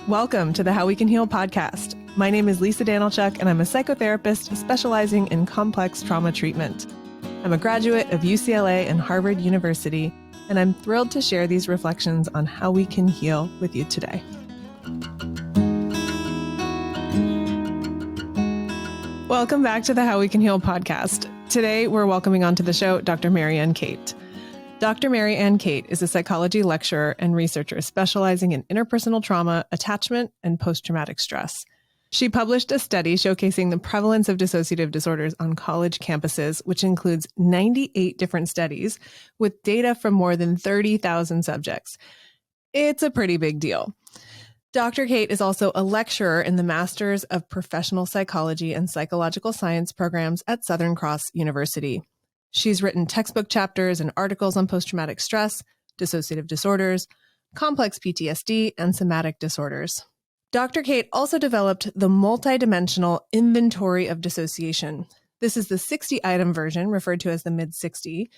Welcome to the How We Can Heal podcast. My name is Lisa Danilchuk, and I'm a psychotherapist specializing in complex trauma treatment. I'm a graduate of UCLA and Harvard University, and I'm thrilled to share these reflections on how we can heal with you today. Welcome back to the How We Can Heal podcast. Today, we're welcoming onto the show Dr. Mary Ann Cate. Dr. Mary Ann Cate is a psychology lecturer and researcher specializing in interpersonal trauma, attachment, and post-traumatic stress. She published a study showcasing the prevalence of dissociative disorders on college campuses, which includes 98 different studies with data from more than 30,000 subjects. It's a pretty big deal. Dr. Cate is also a lecturer in the Masters of Professional Psychology and Psychological Science programs at Southern Cross University. She's written textbook chapters and articles on post-traumatic stress, dissociative disorders, complex PTSD, and somatic disorders. Dr. Cate also developed the multidimensional inventory of dissociation. This is the 60-item version, referred to as the MID-60,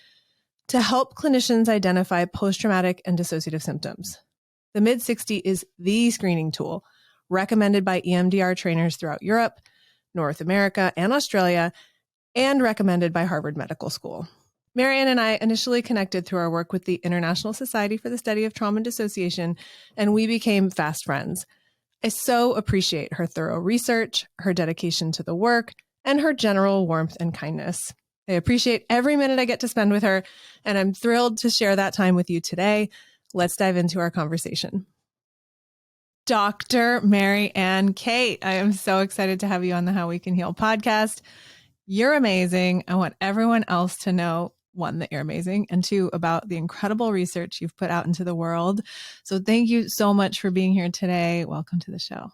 to help clinicians identify post-traumatic and dissociative symptoms. The MID-60 is the screening tool recommended by EMDR trainers throughout Europe, North America, and Australia, and recommended by Harvard Medical School. Mary Ann and I initially connected through our work with the International Society for the Study of Trauma and Dissociation, and we became fast friends. I so appreciate her thorough research, her dedication to the work, and her general warmth and kindness. I appreciate every minute I get to spend with her, and I'm thrilled to share that time with you today. Let's dive into our conversation. Dr. Mary Ann Cate, I am so excited to have you on the How We Can Heal podcast. You're amazing. I want everyone else to know, one, that you're amazing, and two, about the incredible research you've put out into the world. So thank you so much for being here today. Welcome to the show.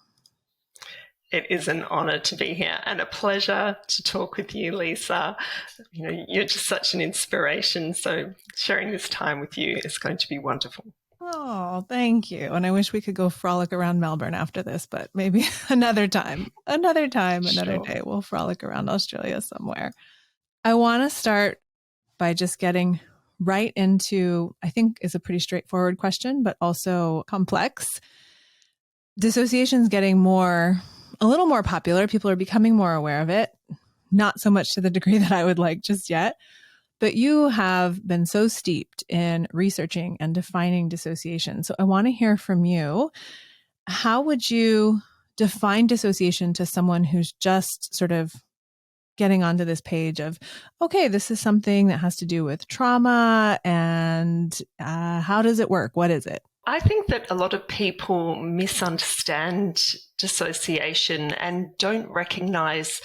It is an honor to be here and a pleasure to talk with you, Lisa. You know, you're just such an inspiration. So sharing this time with you is going to be wonderful. Oh, thank you. And I wish we could go frolic around Melbourne after this, but maybe another time, another day, we'll frolic around Australia somewhere. I want to start by just getting right into, I think is a pretty straightforward question, but also complex. Dissociation is getting a little more popular. People are becoming more aware of it, not so much to the degree that I would like just yet. But you have been so steeped in researching and defining dissociation. So I want to hear from you. How would you define dissociation to someone who's just sort of getting onto this page of, okay, this is something that has to do with trauma, and how does it work? What is it? I think that a lot of people misunderstand dissociation and don't recognize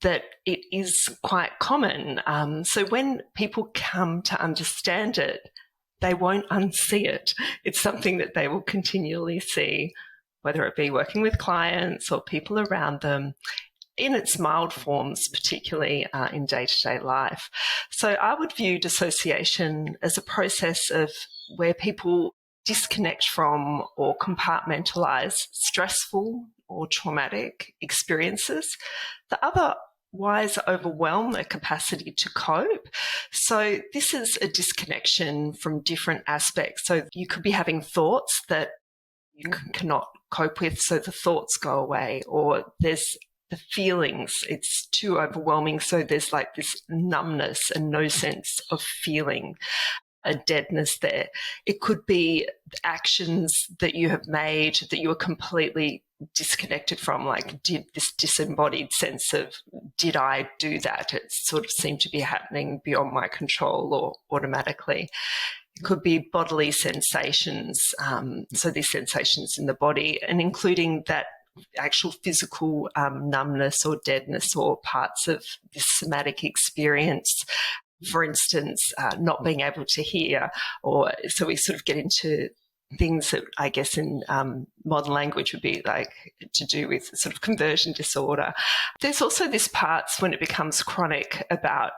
that it is quite common. So when people come to understand it, they won't unsee it. It's something that they will continually see, whether it be working with clients or people around them, in its mild forms, particularly in day-to-day life. So I would view dissociation as a process of where people disconnect from or compartmentalize stressful or traumatic experiences that otherwise overwhelm their capacity to cope. So this is a disconnection from different aspects. So you could be having thoughts that you cannot cope with, so the thoughts go away, or there's the feelings, it's too overwhelming, so there's like this numbness and no sense of feeling, a deadness there. It could be actions that you have made that you are completely disconnected from, like this disembodied sense of, did I do that? It sort of seemed to be happening beyond my control or automatically. It could be bodily sensations, so these sensations in the body, and including that actual physical numbness or deadness or parts of this somatic experience. For instance, not being able to hear, or so we sort of get into things that I guess in modern language would be like to do with sort of conversion disorder. There's also this parts when it becomes chronic about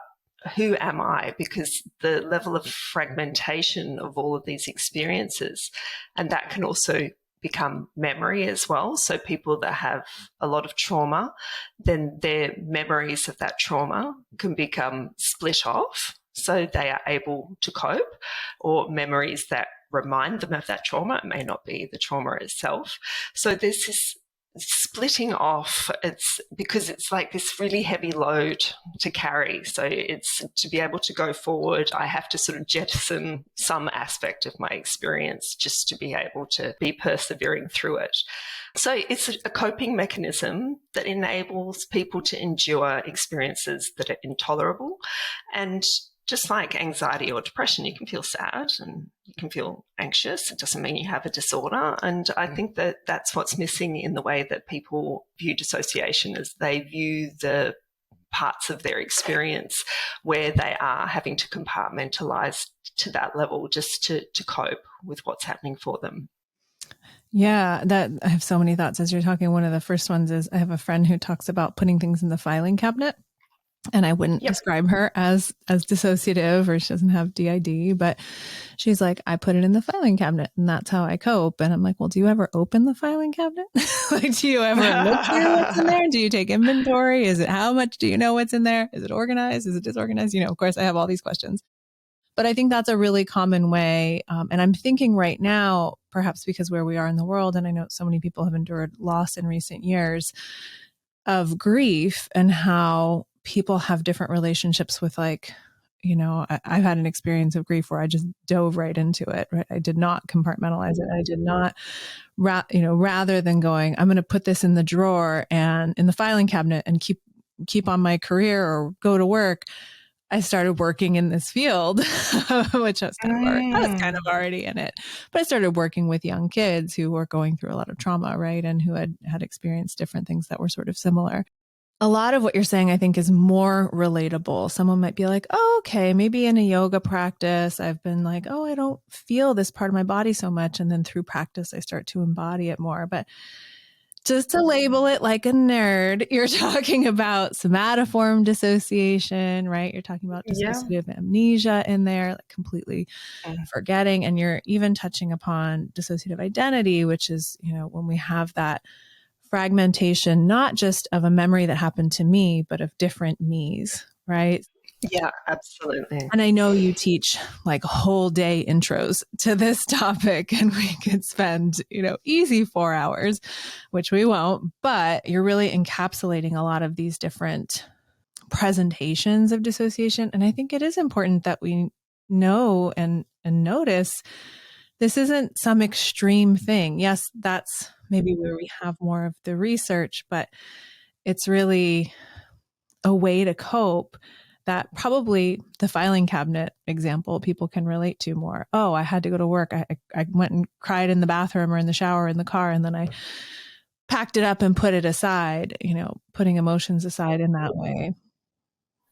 who am I, because the level of fragmentation of all of these experiences, and that can also become memory as well. So people that have a lot of trauma, then their memories of that trauma can become split off so they are able to cope, or memories that remind them of that trauma. It may not be the trauma itself. So there's this splitting off. It's because it's like this really heavy load to carry. So it's to be able to go forward, I have to sort of jettison some aspect of my experience just to be able to be persevering through it. So it's a coping mechanism that enables people to endure experiences that are intolerable. And just like anxiety or depression, you can feel sad and you can feel anxious. It doesn't mean you have a disorder. And I think that that's what's missing in the way that people view dissociation, is they view the parts of their experience where they are having to compartmentalize to that level just to cope with what's happening for them. Yeah, that I have so many thoughts as you're talking. One of the first ones is I have a friend who talks about putting things in the filing cabinet. And I wouldn't describe her as dissociative, or she doesn't have DID, but she's like, I put it in the filing cabinet and that's how I cope. And I'm like, well, do you ever open the filing cabinet? Like, do you ever look through what's in there? Do you take inventory? Is it, how much do you know what's in there? Is it organized? Is it disorganized? Of course I have all these questions, but I think that's a really common way. And I'm thinking right now, perhaps because where we are in the world, and I know so many people have endured loss in recent years, of grief, and how people have different relationships with, like, I've had an experience of grief where I just dove right into it, right? I did not compartmentalize it. I did not, rather than going, I'm going to put this in the drawer and in the filing cabinet and keep on my career or go to work. I started working in this field, which I was kind of already in it, but I started working with young kids who were going through a lot of trauma, right? And who had experienced different things that were sort of similar. A lot of what you're saying, I think, is more relatable. Someone might be like, oh, okay, maybe in a yoga practice, I've been like, oh, I don't feel this part of my body so much. And then through practice, I start to embody it more. But just to label it like a nerd, you're talking about somatoform dissociation, right? You're talking about dissociative amnesia in there, like completely forgetting. And you're even touching upon dissociative identity, which is, when we have that fragmentation, not just of a memory that happened to me, but of different me's, right? Yeah, absolutely. And I know you teach like whole day intros to this topic, and we could spend, easy 4 hours, which we won't, but you're really encapsulating a lot of these different presentations of dissociation. And I think it is important that we know and notice this isn't some extreme thing. Yes, that's maybe where we have more of the research, but it's really a way to cope that probably the filing cabinet example people can relate to more. Oh, I had to go to work. I went and cried in the bathroom or in the shower or in the car, and then I packed it up and put it aside, putting emotions aside in that way.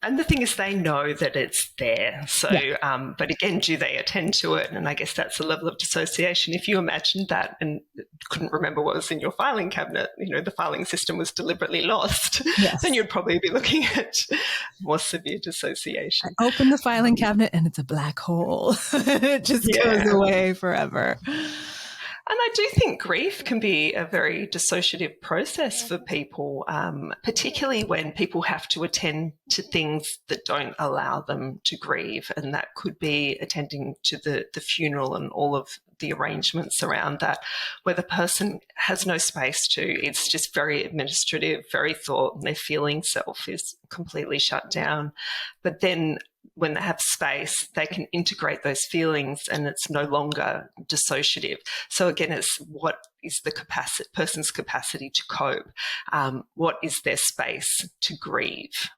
And the thing is, they know that it's there. So, but again, do they attend to it? And I guess that's a level of dissociation. If you imagined that and couldn't remember what was in your filing cabinet, the filing system was deliberately lost, then you'd probably be looking at more severe dissociation. I open the filing cabinet and it's a black hole. It just goes away forever. And I do think grief can be a very dissociative process for people, particularly when people have to attend to things that don't allow them to grieve. And that could be attending to the funeral and all of the arrangements around that, where the person has no space to. It's just very administrative, very thought, and their feeling self is completely shut down. But then when they have space, they can integrate those feelings and it's no longer dissociative. So again, it's what is the person's capacity to cope? What is their space to grieve?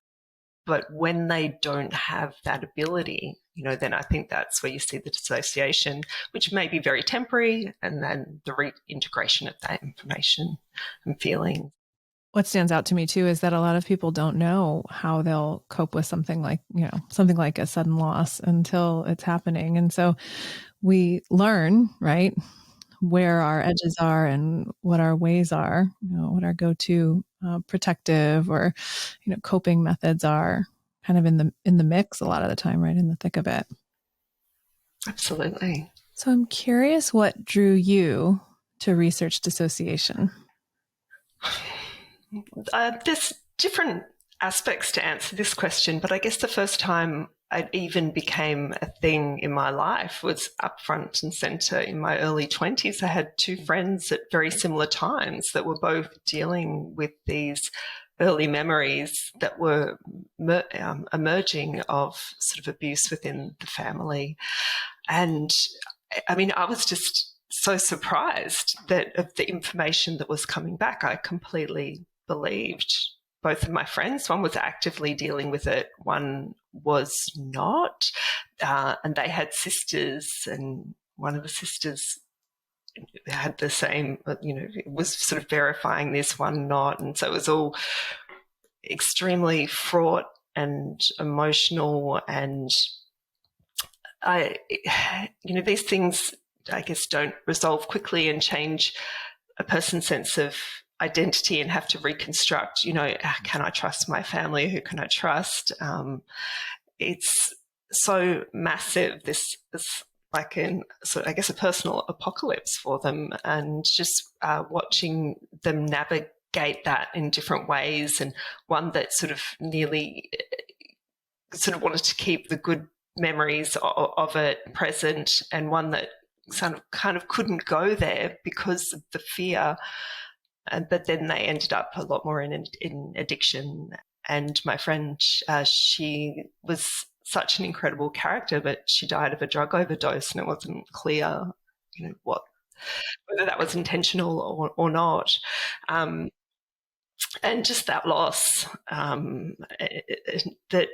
But when they don't have that ability, then I think that's where you see the dissociation, which may be very temporary, and then the reintegration of that information and feeling. What stands out to me too is that a lot of people don't know how they'll cope with something like a sudden loss until it's happening. And so we learn, right, where our edges are and what our ways are, what our go-to protective or, coping methods are, kind of in the mix a lot of the time, right, in the thick of it. Absolutely. So I'm curious what drew you to research dissociation. There's different aspects to answer this question, but I guess the first time it even became a thing in my life was up front and center in my early 20s. I had two friends at very similar times that were both dealing with these early memories that were emerging of sort of abuse within the family. And I mean, I was just so surprised that of the information that was coming back. I completely believed both of my friends. One was actively dealing with it, one was not. And they had sisters, and one of the sisters had the same, it was sort of verifying this, one not. And so it was all extremely fraught and emotional. And these things, I guess, don't resolve quickly and change a person's sense of identity and have to reconstruct, can I trust my family? Who can I trust? It's so massive. This is like I guess a personal apocalypse for them, and just watching them navigate that in different ways, and one that sort of nearly sort of wanted to keep the good memories of it present, and one that kind of couldn't go there because of the fear. But then they ended up a lot more in addiction. And my friend, she was such an incredible character, but she died of a drug overdose, and it wasn't clear, whether that was intentional or not. And just that loss, that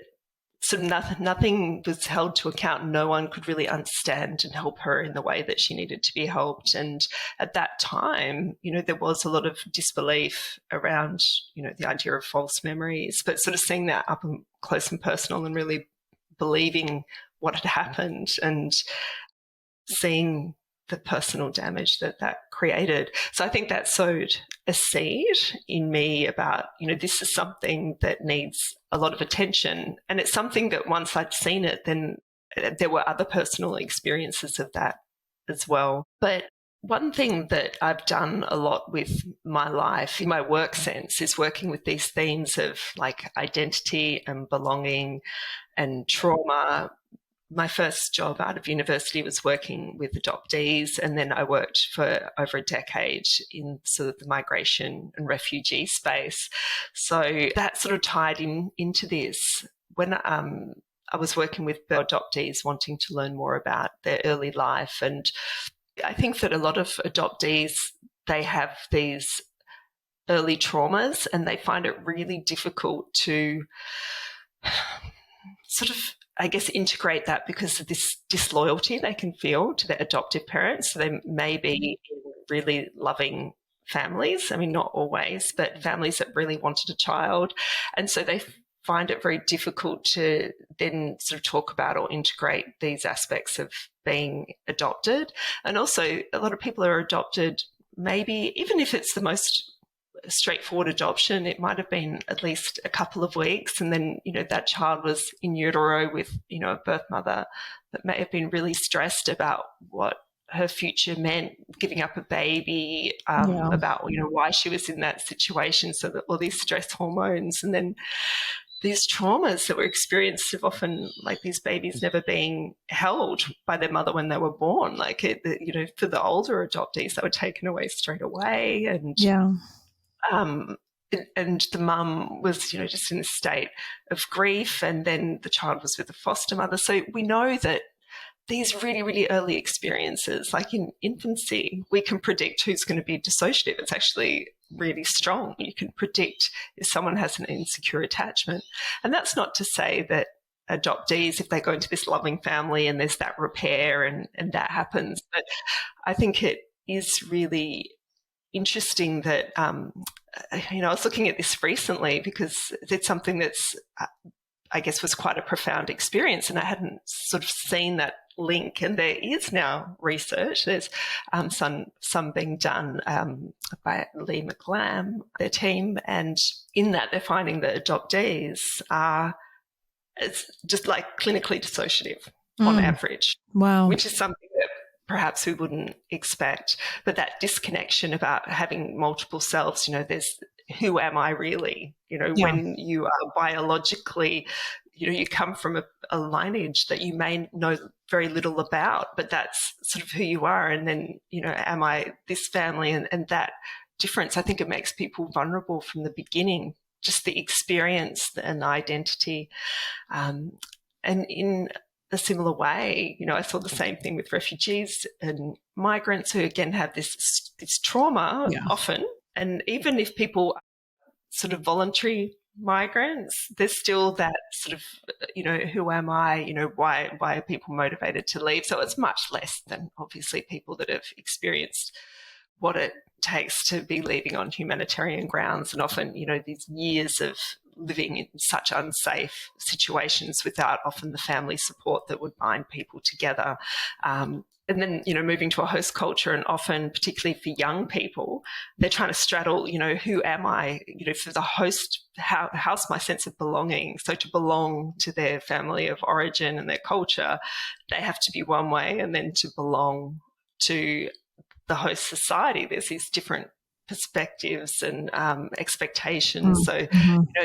sort of nothing was held to account. No one could really understand and help her in the way that she needed to be helped. And at that time, there was a lot of disbelief around, the idea of false memories, but sort of seeing that up close and personal and really believing what had happened and seeing the personal damage that created. So I think that sowed a seed in me about, this is something that needs a lot of attention. And it's something that once I'd seen it, then there were other personal experiences of that as well. But one thing that I've done a lot with my life, in my work sense, is working with these themes of like identity and belonging and trauma. My first job out of university was working with adoptees, and then I worked for over a decade in sort of the migration and refugee space. So that sort of tied into this. When I was working with adoptees wanting to learn more about their early life, and I think that a lot of adoptees, they have these early traumas and they find it really difficult to sort of, I guess, integrate that because of this disloyalty they can feel to their adoptive parents. So they may be in really loving families. I mean, not always, but families that really wanted a child. And so they find it very difficult to then sort of talk about or integrate these aspects of being adopted. And also a lot of people are adopted, maybe even if it's the most straightforward adoption, it might have been at least a couple of weeks, and then that child was in utero with a birth mother that may have been really stressed about what her future meant, giving up a baby, about why she was in that situation, so that all these stress hormones, and then these traumas that were experienced of often like these babies never being held by their mother when they were born, like for the older adoptees, they were taken away straight away, and and the mum was, just in a state of grief, and then the child was with a foster mother. So we know that these really, really early experiences, like in infancy, we can predict who's going to be dissociative. It's actually really strong. You can predict if someone has an insecure attachment. And that's not to say that adoptees, if they go into this loving family and there's that repair and that happens. But I think it is really interesting that, I was looking at this recently because it's something that's, I guess, was quite a profound experience, and I hadn't sort of seen that link. And there is now research. There's some being done by Lee McLam, their team, and in that they're finding that adoptees are just like clinically dissociative on average. Wow. Which is something that perhaps we wouldn't expect. But that disconnection about having multiple selves, there's who am I really? When you are biologically, you come from a lineage that you may know very little about, but that's sort of who you are. And then, am I this family and that difference? I think it makes people vulnerable from the beginning, just the experience and the identity. And in a similar way, I saw the same thing with refugees and migrants who again have this trauma often. And even if people are sort of voluntary migrants, there's still that sort of, who am I? Why are people motivated to leave? So it's much less than obviously people that have experienced what it takes to be leaving on humanitarian grounds, and often, these years of living in such unsafe situations without often the family support that would bind people together. And then, moving to a host culture, and often, particularly for young people, they're trying to straddle, who am I? For the host, how's my sense of belonging? So to belong to their family of origin and their culture, they have to be one way, and then to belong to the host society, there's these different perspectives and expectations. So,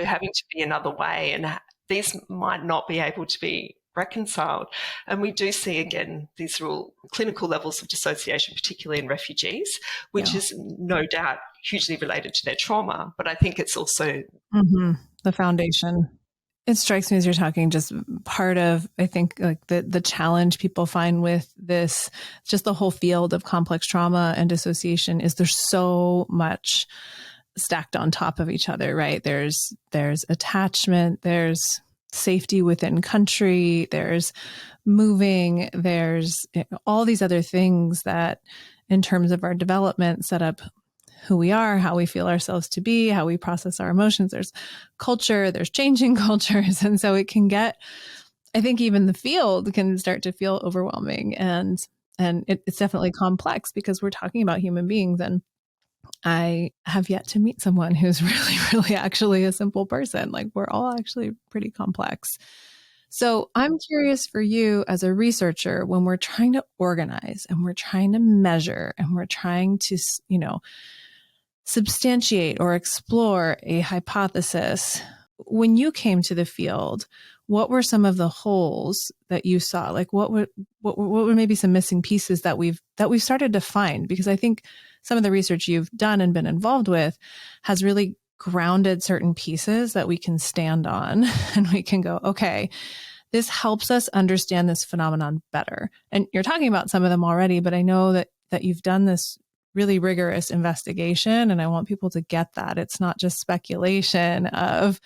having to be another way, and these might not be able to be reconciled. And we do see, again, these real clinical levels of dissociation, particularly in refugees, which is no doubt hugely related to their trauma. But I think it's also the foundation. It strikes me as you're talking, just part of, I think, like the challenge people find with this, just the whole field of complex trauma and dissociation, is there's so much stacked on top of each other, right? There's attachment, there's safety within country, there's moving, there's all these other things that in terms of our development set up who we are, how we feel ourselves to be, how we process our emotions. There's culture, there's changing cultures. And so it can get, I think even the field can start to feel overwhelming, and it's definitely complex because we're talking about human beings. And I have yet to meet someone who's really, really actually a simple person. Like, we're all actually pretty complex. So I'm curious for you as a researcher, when we're trying to organize and we're trying to measure and we're trying to, substantiate or explore a hypothesis, when you came to the field, what were some of the holes that you saw? Like, what were maybe some missing pieces that we've started to find? Because I think some of the research you've done and been involved with has really grounded certain pieces that we can stand on, and we can go, okay, this helps us understand this phenomenon better. And you're talking about some of them already, but I know that you've done this really rigorous investigation, and I want people to get that. It's not just speculation of,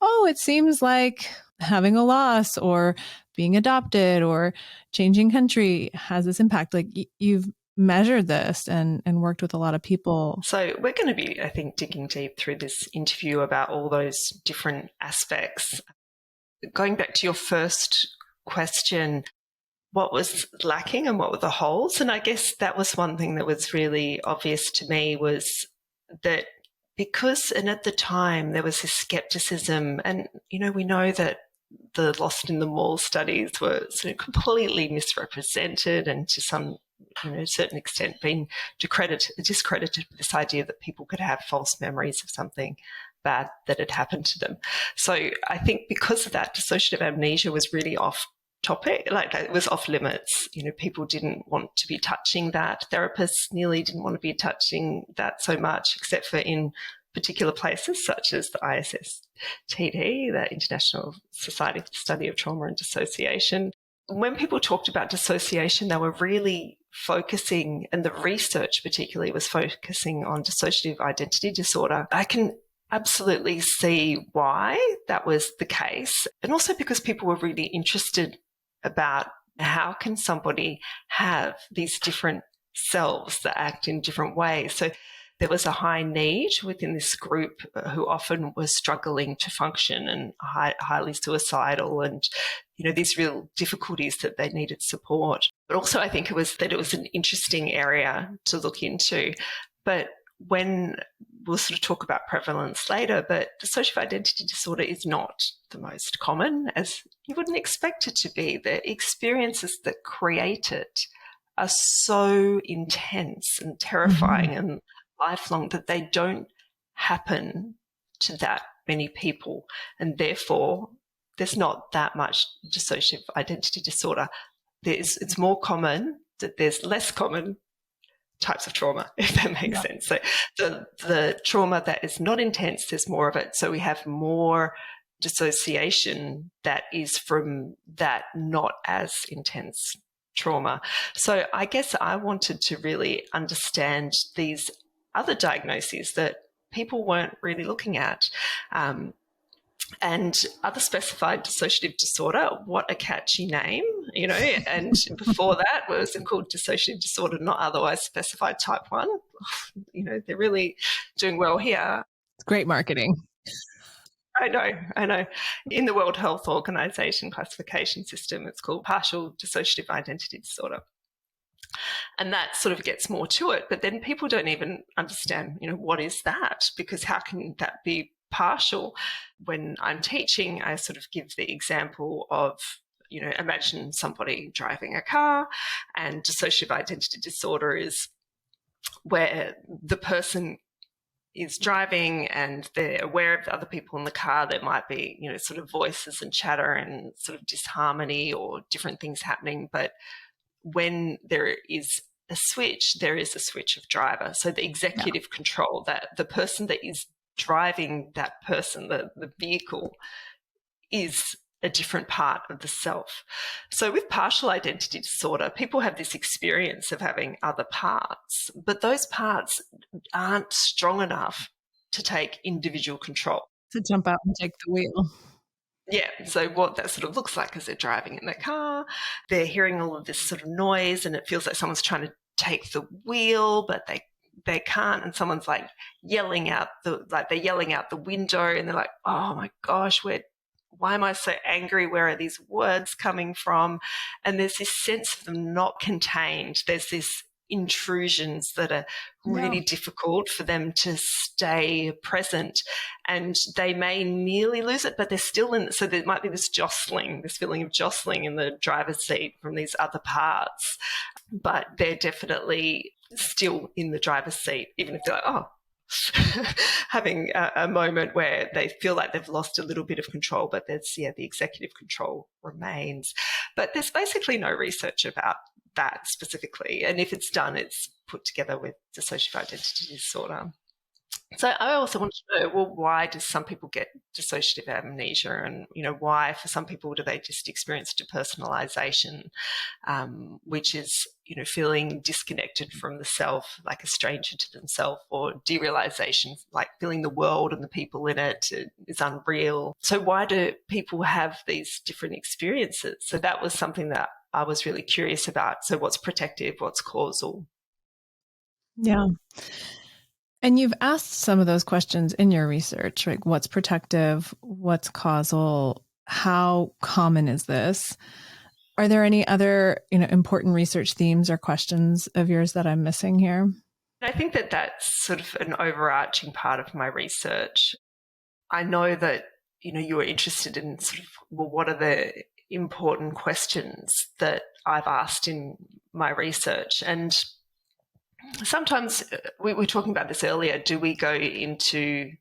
oh, it seems like having a loss or being adopted or changing country has this impact. Like, you've measured this and worked with a lot of people. So we're going to be, I think, digging deep through this interview about all those different aspects. Going back to your first question, what was lacking and what were the holes? And I guess that was one thing that was really obvious to me, was that and at the time there was this skepticism, and, we know that the Lost in the Mall studies were sort of completely misrepresented and to some, certain extent been discredited with this idea that people could have false memories of something bad that had happened to them. So I think because of that, dissociative amnesia was really off topic, like it was off limits. People didn't want to be touching that. Therapists nearly didn't want to be touching that so much, except for in particular places such as the ISSTD, the International Society for the Study of Trauma and Dissociation. When people talked about dissociation, they were really focusing, and the research particularly was focusing on dissociative identity disorder. I can absolutely see why that was the case, and also because people were really interested about how can somebody have these different selves that act in different ways. So there was a high need within this group who often were struggling to function and highly suicidal, and these real difficulties that they needed support. But also I think it was an interesting area to look into. But when we'll sort of talk about prevalence later, but dissociative identity disorder is not the most common, as you wouldn't expect it to be. The experiences that create it are so intense and terrifying and lifelong that they don't happen to that many people. And therefore, there's not that much dissociative identity disorder. It's more common that there's less common types of trauma, if that makes sense. So the trauma that is not intense, there's more of it. So we have more dissociation that is from that not as intense trauma. So I guess I wanted to really understand these other diagnoses that people weren't really looking at. And other specified dissociative disorder, what a catchy name, and before that was called dissociative disorder not otherwise specified type 1. They're really doing well here. It's great marketing. I know. In the World Health Organization classification system, it's called partial dissociative identity disorder. And that sort of gets more to it. But then people don't even understand, what is that? Because how can that be partial? When I'm teaching, I sort of give the example of, imagine somebody driving a car, and dissociative identity disorder is where the person is driving and they're aware of the other people in the car. There might be, sort of voices and chatter and sort of disharmony or different things happening. But when there is a switch, there is a switch of driver. So the executive control, that the person that is driving that person, the vehicle, is a different part of the self. So with partial identity disorder, people have this experience of having other parts, but those parts aren't strong enough to take individual control. To jump out and take the wheel. Yeah, so what that sort of looks like is they're driving in the car, they're hearing all of this sort of noise, and it feels like someone's trying to take the wheel, but they can't, and someone's like yelling out the window, and they're like, oh my gosh, why am I so angry? Where are these words coming from? And there's this sense of them not contained. There's this intrusions that are really difficult for them to stay present, and they may nearly lose it, but they're still in. So there might be this feeling of jostling in the driver's seat from these other parts, but they're definitely still in the driver's seat, even if they're like, having a moment where they feel like they've lost a little bit of control, but the executive control remains. But there's basically no research about that specifically. And if it's done, it's put together with dissociative identity disorder. So I also want to know, well, why do some people get dissociative amnesia, and why for some people do they just experience depersonalization, which is feeling disconnected from the self, like a stranger to themselves, or derealization, like feeling the world and the people in it is unreal. So why do people have these different experiences? So that was something that I was really curious about. So what's protective, what's causal? Yeah. And you've asked some of those questions in your research, like what's protective, what's causal, how common is this? Are there any other, important research themes or questions of yours that I'm missing here? I think that that's sort of an overarching part of my research. I know that, you were interested in sort of, well, what are the important questions that I've asked in my research? And sometimes we were talking about this earlier. Do we go into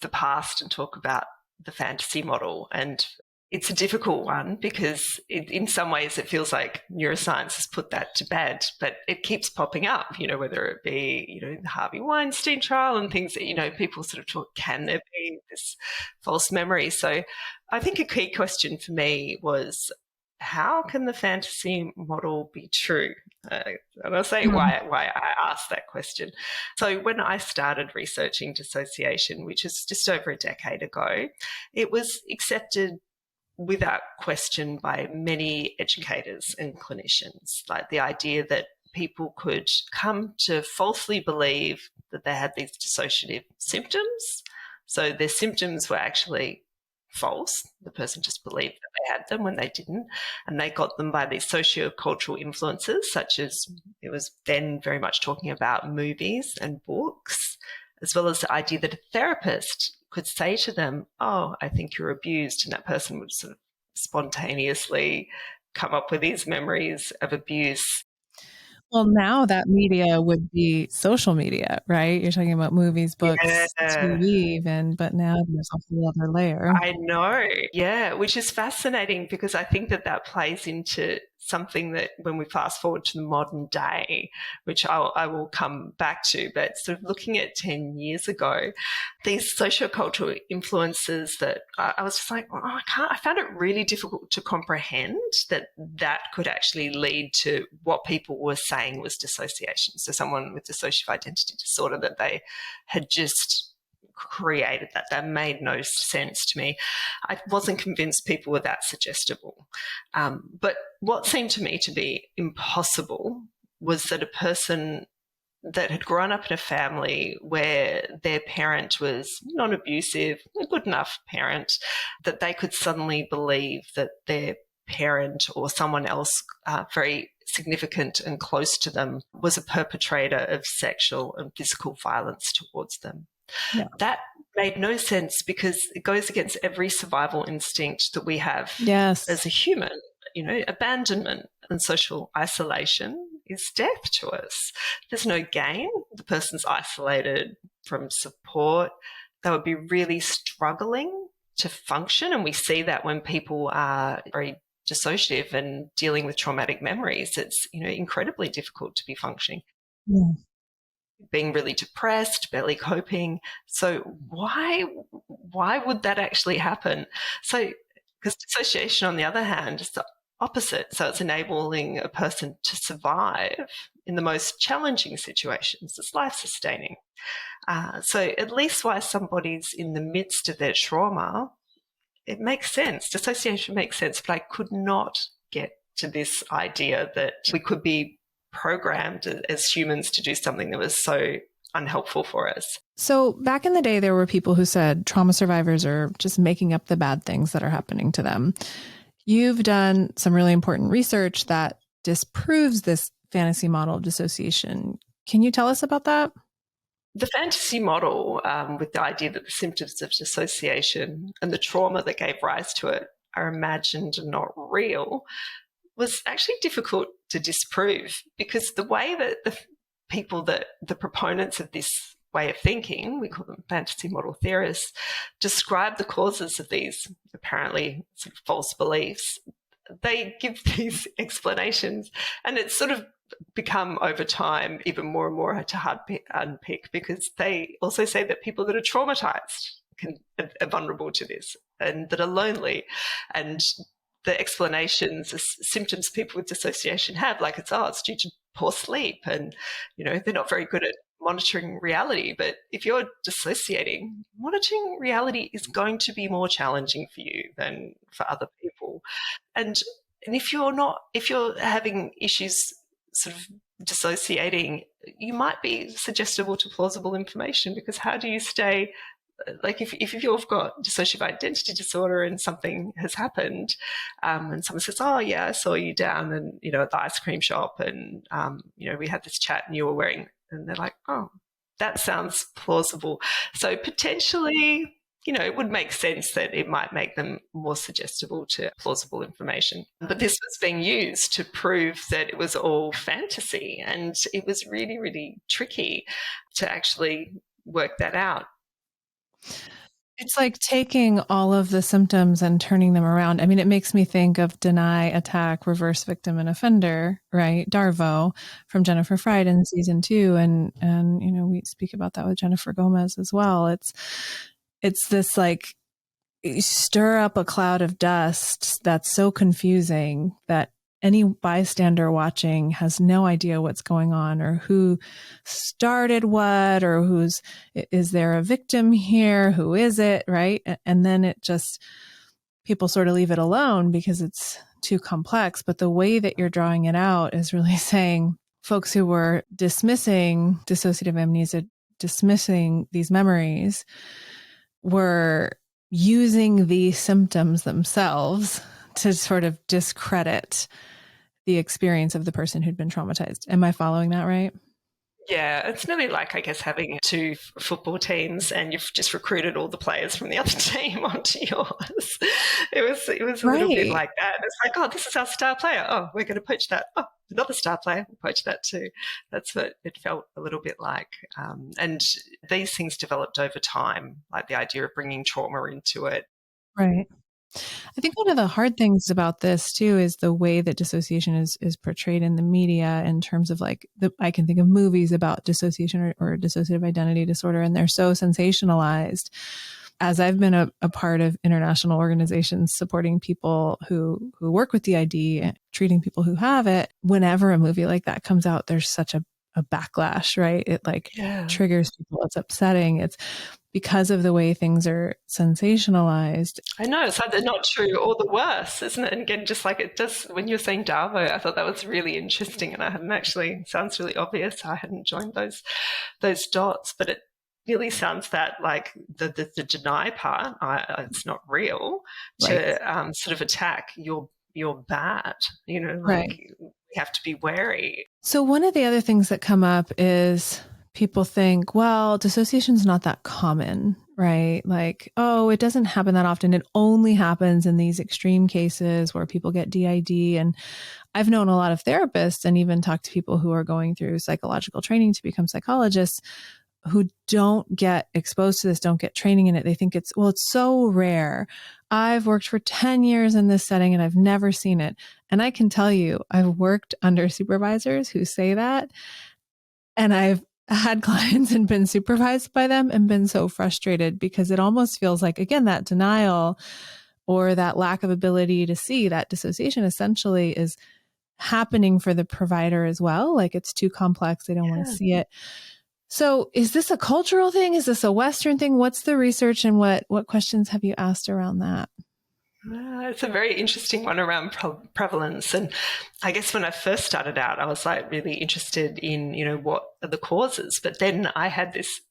the past and talk about the fantasy model? And it's a difficult one because in some ways it feels like neuroscience has put that to bed, but it keeps popping up, whether it be, the Harvey Weinstein trial and things that, people sort of talk, can there be this false memory? So I think a key question for me was, how can the fantasy model be true? And I'll say why I asked that question. So when I started researching dissociation, which is just over a decade ago, it was accepted without question by many educators and clinicians, like the idea that people could come to falsely believe that they had these dissociative symptoms. So their symptoms were actually false. The person just believed that they had them when they didn't. And they got them by these socio-cultural influences, such as it was then very much talking about movies and books, as well as the idea that a therapist could say to them, oh, I think you're abused. And that person would sort of spontaneously come up with these memories of abuse. Well, now that media would be social media, right? You're talking about movies, books, Yeah. TV even, but now there's a whole other layer. I know. Yeah, which is fascinating because I think that that plays into something that when we fast forward to the modern day, which I will come back to, but sort of looking at 10 years ago, these sociocultural influences that I was just like, oh, I found it really difficult to comprehend that that could actually lead to what people were saying was dissociation. So someone with dissociative identity disorder, that they had just created that made no sense to me. I wasn't convinced people were that suggestible. But what seemed to me to be impossible was that a person that had grown up in a family where their parent was non-abusive, a good enough parent, that they could suddenly believe that their parent or someone else very significant and close to them was a perpetrator of sexual and physical violence towards them. Yeah. That made no sense because it goes against every survival instinct that we have as a human. You know, abandonment and social isolation is death to us. There's no gain. The person's isolated from support. They would be really struggling to function. And we see that when people are very dissociative and dealing with traumatic memories, it's, you know, incredibly difficult to be functioning. Yeah. Being really depressed, barely coping. So why would that actually happen? So, because dissociation, on the other hand, is the opposite. So it's enabling a person to survive in the most challenging situations. It's life-sustaining. So at least while somebody's in the midst of their trauma, it makes sense. Dissociation makes sense, but I could not get to this idea that we could be programmed as humans to do something that was so unhelpful for us. So back in the day, there were people who said trauma survivors are just making up the bad things that are happening to them. You've done some really important research that disproves this fantasy model of dissociation. Can you tell us about that? The fantasy model, with the idea that the symptoms of dissociation and the trauma that gave rise to it are imagined and not real, was actually difficult to disprove, because the way that the proponents of this way of thinking, we call them fantasy model theorists, describe the causes of these apparently sort of false beliefs. They give these explanations, and it's sort of become over time even more and more to hard unpick, because they also say that people that are traumatized are vulnerable to this, and that are lonely, and the explanations, the symptoms people with dissociation have, like it's due to poor sleep, and, you know, they're not very good at monitoring reality. But if you're dissociating, monitoring reality is going to be more challenging for you than for other people. And if you're having issues sort of dissociating, you might be suggestible to plausible information, because how do you stay, like if you've got dissociative identity disorder and something has happened, and someone says, oh yeah, I saw you down and, you know, at the ice cream shop, and, you know, we had this chat and you were wearing, and they're like, oh, that sounds plausible. So potentially, you know, it would make sense that it might make them more suggestible to plausible information. But this was being used to prove that it was all fantasy, and it was really, really tricky to actually work that out. It's like taking all of the symptoms and turning them around. I mean, it makes me think of deny, attack, reverse victim and offender, right? Darvo from Jennifer Fried in season 2. And, you know, we speak about that with Jennifer Gomez as well. It's this, like, you stir up a cloud of dust that's so confusing that any bystander watching has no idea what's going on, or who started what, or is there a victim here? Who is it? Right. And then it just, people sort of leave it alone because it's too complex. But the way that you're drawing it out is really saying folks who were dismissing dissociative amnesia, dismissing these memories, were using the symptoms themselves to sort of discredit the experience of the person who'd been traumatized. Am I following that right? Yeah, it's nearly like, I guess, having 2 football teams and you've just recruited all the players from the other team onto yours. It was a little bit like that. It's like, oh, this is our star player. Oh, we're going to poach that. Oh, another star player will point to that too. That's what it felt a little bit like. And these things developed over time, like the idea of bringing trauma into it. Right. I think one of the hard things about this too is the way that dissociation is portrayed in the media in terms of like I can think of movies about dissociation or dissociative identity disorder, and they're so sensationalized. As I've been a part of international organizations supporting people who work with DID, treating people who have it, whenever a movie like that comes out, there's such a backlash, right? It triggers people. It's upsetting. It's because of the way things are sensationalized. I know, it's either not true or the worse, isn't it? And again, just like it does, when you were saying Darvo, I thought that was really interesting, and I hadn't actually, sounds really obvious, I hadn't joined those dots, but it really sounds that like the deny part, it's not real, to sort of attack you're bad, we have to be wary. So one of the other things that come up is people think, well, dissociation is not that common, right? Like, oh, it doesn't happen that often. It only happens in these extreme cases where people get DID. And I've known a lot of therapists and even talked to people who are going through psychological training to become psychologists who don't get exposed to this, don't get training in it. They think it's so rare. I've worked for 10 years in this setting and I've never seen it. And I can tell you, I've worked under supervisors who say that. And I've had clients and been supervised by them and been so frustrated because it almost feels like, again, that denial or that lack of ability to see that dissociation essentially is happening for the provider as well. Like it's too complex. They don't want to see it. So is this a cultural thing? Is this a Western thing? What's the research and what questions have you asked around that? It's a very interesting one around prevalence. And I guess when I first started out, I was like really interested in, what are the causes? But then I had this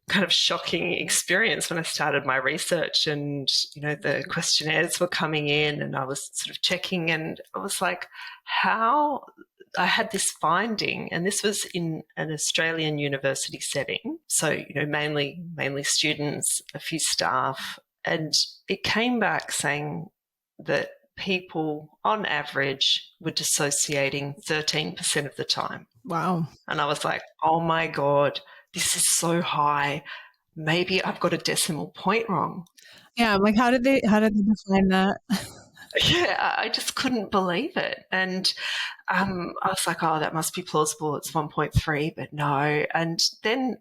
kind of shocking experience when I started my research and, the questionnaires were coming in and I was sort of checking and I was like, how I had this finding, and this was in an Australian university setting. So, mainly students, a few staff, and it came back saying that people on average were dissociating 13% of the time. Wow. And I was like, oh my God, this is so high. Maybe I've got a decimal point wrong. Yeah. I'm like, how did they define that? Yeah, I just couldn't believe it. And I was like, oh, that must be plausible. It's 1.3, but no. And then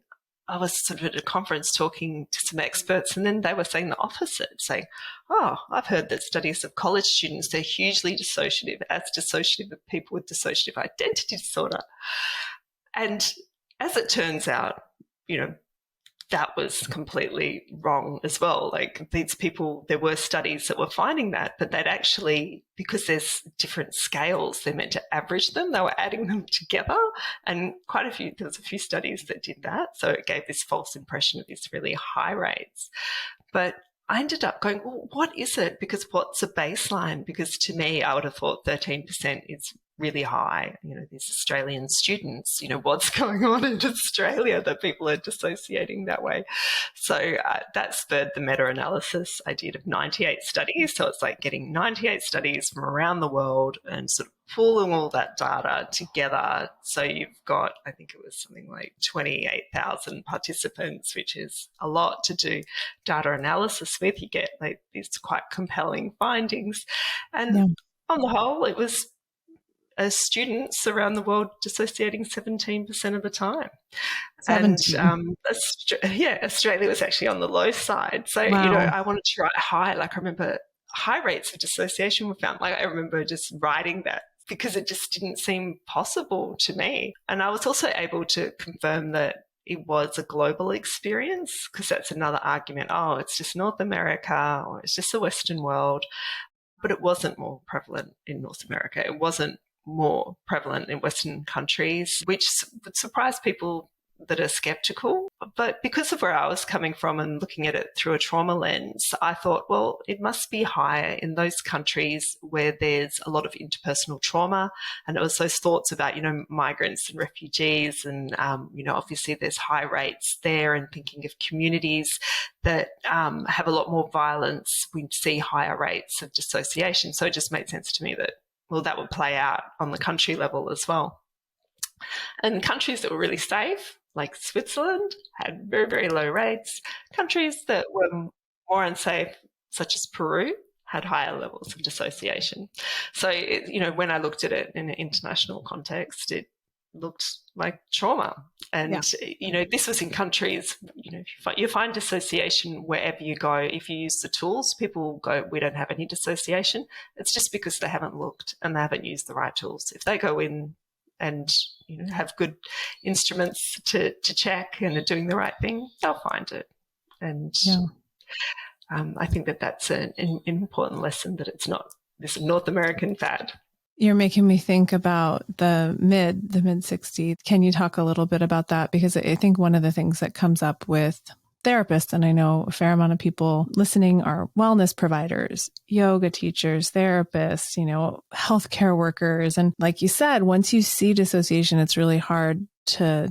I was sort of at a conference talking to some experts, and then they were saying the opposite, saying, oh, I've heard that studies of college students, they're hugely dissociative, as dissociative as people with dissociative identity disorder. And as it turns out, that was completely wrong as well. Like these people, there were studies that were finding that, but they'd actually, because there's different scales, they're meant to average them. They were adding them together, and there was a few studies that did that. So it gave this false impression of these really high rates. But I ended up going, well, what is it? Because what's a baseline? Because to me, I would have thought 13% is really high. These Australian students, what's going on in Australia that people are dissociating that way. So that spurred the meta-analysis I did of 98 studies. So it's like getting 98 studies from around the world and sort of pulling all that data together. So you've got, I think it was something like 28,000 participants, which is a lot to do data analysis with. You get like these quite compelling findings. And on the whole, it was students around the world dissociating 17% of the time. 17. And Australia was actually on the low side. So, I wanted to write high. Like I remember high rates of dissociation were found. Like I remember just writing that because it just didn't seem possible to me. And I was also able to confirm that it was a global experience, because that's another argument. Oh, it's just North America or it's just the Western world. But it wasn't more prevalent in North America. It wasn't more prevalent in Western countries, which would surprise people that are skeptical. But because of where I was coming from and looking at it through a trauma lens, I thought, well, it must be higher in those countries where there's a lot of interpersonal trauma. And it was those thoughts about, migrants and refugees. And, obviously there's high rates there, and thinking of communities that have a lot more violence, we see higher rates of dissociation. So it just made sense to me that well, that would play out on the country level as well. And countries that were really safe, like Switzerland, had very, very low rates. Countries that were more unsafe, such as Peru, had higher levels of dissociation. So, when I looked at it in an international context, it looked like trauma. And, this was in countries, you find dissociation wherever you go. If you use the tools, people go, we don't have any dissociation. It's just because they haven't looked and they haven't used the right tools. If they go in and have good instruments to check and are doing the right thing, they'll find it. And I think that's an important lesson, that it's not this North American fad. You're making me think about the mid 60s. Can you talk a little bit about that? Because I think one of the things that comes up with therapists, and I know a fair amount of people listening are wellness providers, yoga teachers, therapists, healthcare workers. And like you said, once you see dissociation, it's really hard to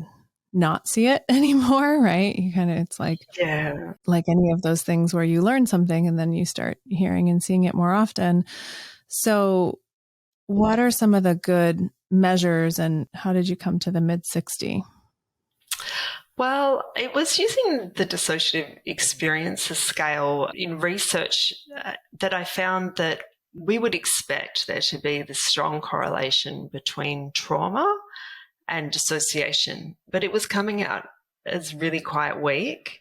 not see it anymore, right? It's like any of those things where you learn something and then you start hearing and seeing it more often. So what are some of the good measures, and how did you come to the mid 60? Well, it was using the dissociative experiences scale in research that I found that we would expect there to be this strong correlation between trauma and dissociation, but it was coming out as really quite weak.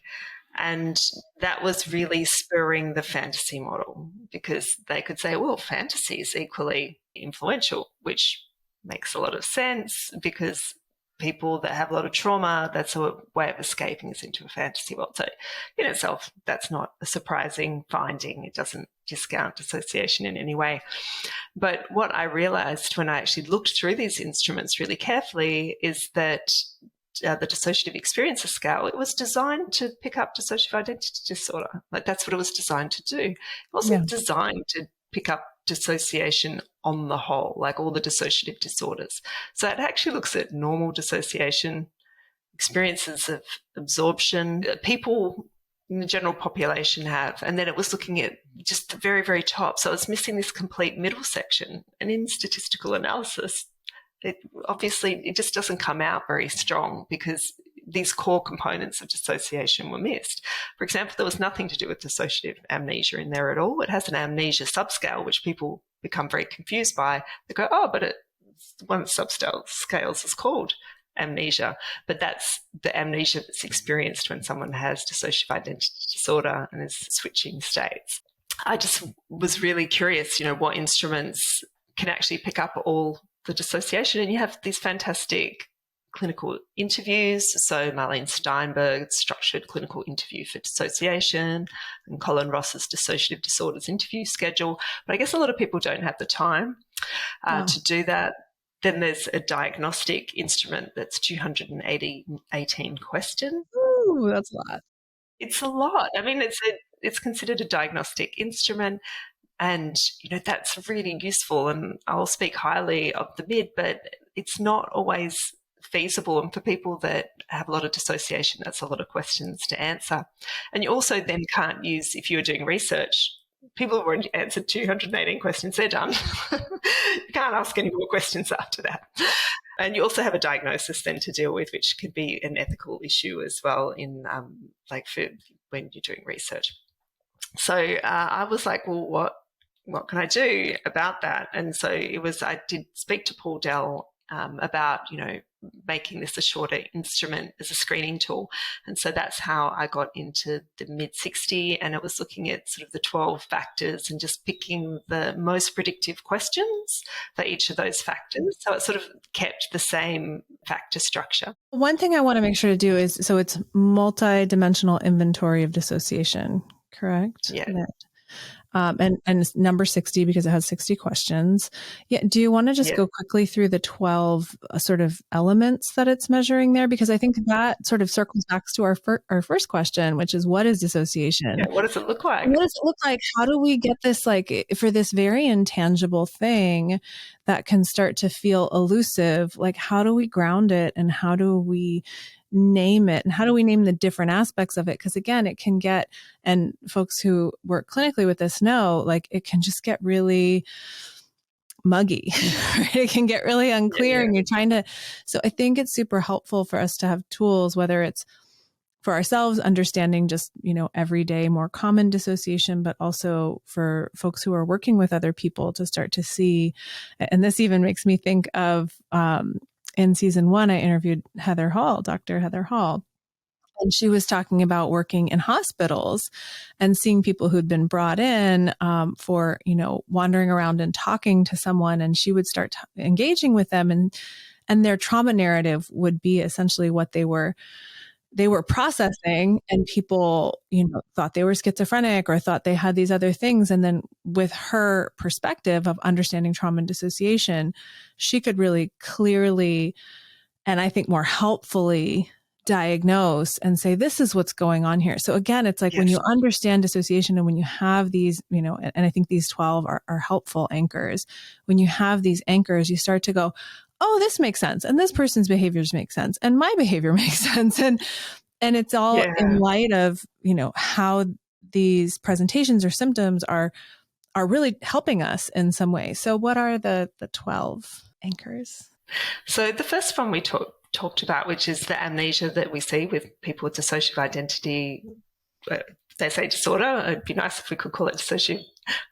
And that was really spurring the fantasy model, because they could say, well, fantasy is equally influential, which makes a lot of sense, because people that have a lot of trauma, that's a way of escaping is into a fantasy world. So in itself, that's not a surprising finding. It doesn't discount dissociation in any way. But what I realized when I actually looked through these instruments really carefully is that the dissociative experiences scale, it was designed to pick up dissociative identity disorder. Like, that's what it was designed to do. It wasn't designed to pick up dissociation on the whole, like all the dissociative disorders. So it actually looks at normal dissociation, experiences of absorption that people in the general population have. And then it was looking at just the very, very top. So it was missing this complete middle section. And in statistical analysis, it just doesn't come out very strong, because these core components of dissociation were missed. For example, there was nothing to do with dissociative amnesia in there at all. It has an amnesia subscale, which people become very confused by. They go, oh, but one of the subscales is called amnesia, but that's the amnesia that's experienced when someone has dissociative identity disorder and is switching states. I just was really curious, what instruments can actually pick up all the dissociation. And you have these fantastic clinical interviews. So Marlene Steinberg's Structured Clinical Interview for Dissociation, and Colin Ross's Dissociative Disorders Interview Schedule. But I guess a lot of people don't have the time to do that. Then there's a diagnostic instrument that's 218 questions. Ooh, that's a lot. It's a lot. I mean, it's considered a diagnostic instrument. And, that's really useful. And I'll speak highly of the mid, but it's not always feasible. And for people that have a lot of dissociation, that's a lot of questions to answer. And you also then can't use, if you're doing research, people have already answered 218 questions, they're done. You can't ask any more questions after that. And you also have a diagnosis then to deal with, which could be an ethical issue as well in for when you're doing research. So I was like, well, what can I do about that? And so I did speak to Paul Dell about, making this a shorter instrument as a screening tool. And so that's how I got into the mid 60, and it was looking at sort of the 12 factors and just picking the most predictive questions for each of those factors. So it sort of kept the same factor structure. One thing I want to make sure to do is, so it's multi-dimensional inventory of dissociation, correct? Yeah. And it's number 60 because it has 60 questions. Yeah. Do you want to just go quickly through the 12 sort of elements that it's measuring there? Because I think that sort of circles back to our first question, which is, what is dissociation? Yeah, what does it look like? What does it look like? How do we get this, for this very intangible thing that can start to feel elusive? Like, how do we ground it, and how do we name it, and how do we name the different aspects of it? Because again, it can get, and folks who work clinically with this know, it can just get really muggy, right? It can get really unclear, Yeah. and you're trying to, so I think it's super helpful for us to have tools, whether it's for ourselves, understanding just, everyday, more common dissociation, but also for folks who are working with other people to start to see. And this even makes me think of, in season 1, I interviewed Dr. Heather Hall, and she was talking about working in hospitals and seeing people who'd been brought in for, wandering around and talking to someone. And she would start engaging with them, and their trauma narrative would be essentially what they were processing, and people, thought they were schizophrenic or thought they had these other things. And then with her perspective of understanding trauma and dissociation, she could really clearly, and I think more helpfully, diagnose and say, this is what's going on here. So again, it's like, Yes. when you understand dissociation, and when you have these, and I think these 12 are helpful anchors. When you have these anchors, you start to go, oh, this makes sense. And this person's behaviors make sense. And my behavior makes sense. And it's all in light of, how these presentations or symptoms are really helping us in some way. So what are the 12 anchors? So the first one we talked about, which is the amnesia that we see with people with dissociative identity, they say disorder. It'd be nice if we could call it dissociative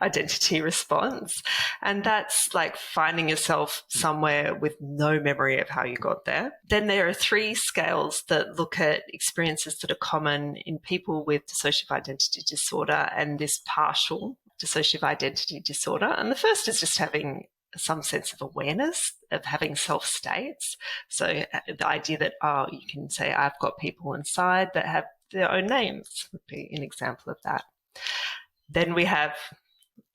identity response. And that's like finding yourself somewhere with no memory of how you got there. Then there are 3 scales that look at experiences that are common in people with dissociative identity disorder and this partial dissociative identity disorder. And the first is just having some sense of awareness of having self states. So the idea that, you can say, I've got people inside that have their own names would be an example of that. Then we have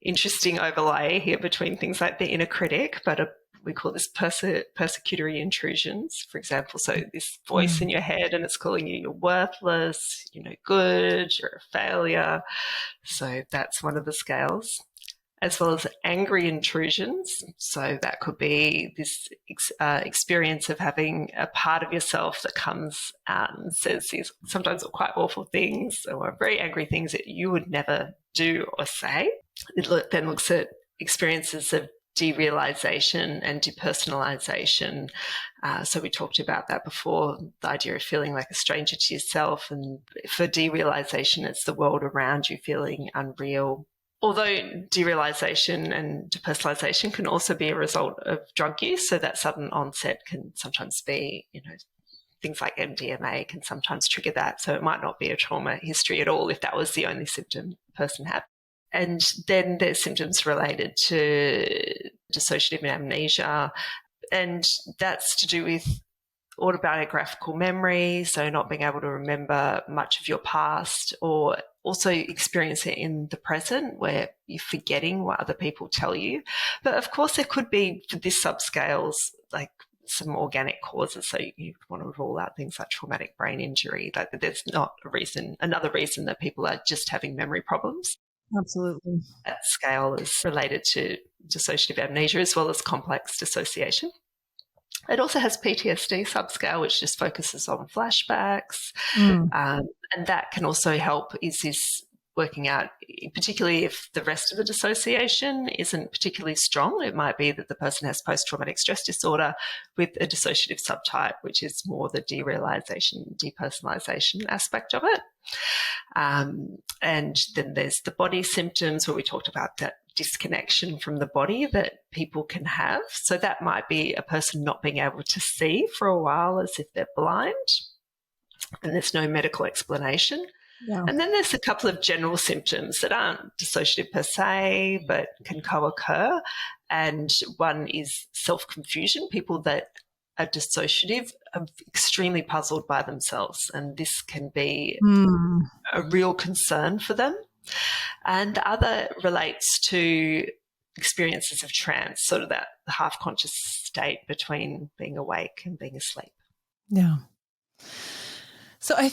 interesting overlay here between things like the inner critic, but we call this persecutory intrusions, for example. So this voice in your head, and it's calling you, you're worthless, you're no good, you're a failure. So that's one of the scales. As well as angry intrusions. So that could be this experience of having a part of yourself that comes out and says these sometimes quite awful things or very angry things that you would never do or say. It then looks at experiences of derealization and depersonalization. So we talked about that before, the idea of feeling like a stranger to yourself. And for derealization, it's the world around you feeling unreal. Although derealization and depersonalization can also be a result of drug use, so that sudden onset can sometimes be, things like MDMA can sometimes trigger that. So it might not be a trauma history at all if that was the only symptom the person had. And then there's symptoms related to dissociative amnesia, and that's to do with autobiographical memory, so not being able to remember much of your past, or also experience it in the present where you're forgetting what other people tell you. But of course, there could be, for this subscales, like some organic causes. So you want to rule out things like traumatic brain injury. Like there's not another reason that people are just having memory problems. Absolutely. That scale is related to dissociative amnesia as well as complex dissociation. It also has PTSD subscale, which just focuses on flashbacks. And that can also help, is this working out, particularly if the rest of the dissociation isn't particularly strong. It might be that the person has post-traumatic stress disorder with a dissociative subtype, which is more the derealization, depersonalization aspect of it. And then there's the body symptoms, where we talked about that disconnection from the body that people can have. So that might be a person not being able to see for a while as if they're blind, and there's no medical explanation. Yeah. And then there's a couple of general symptoms that aren't dissociative per se, but can co-occur. And one is self-confusion. People that are dissociative are extremely puzzled by themselves, and this can be a real concern for them. And the other relates to experiences of trance, sort of that half-conscious state between being awake and being asleep. Yeah. So I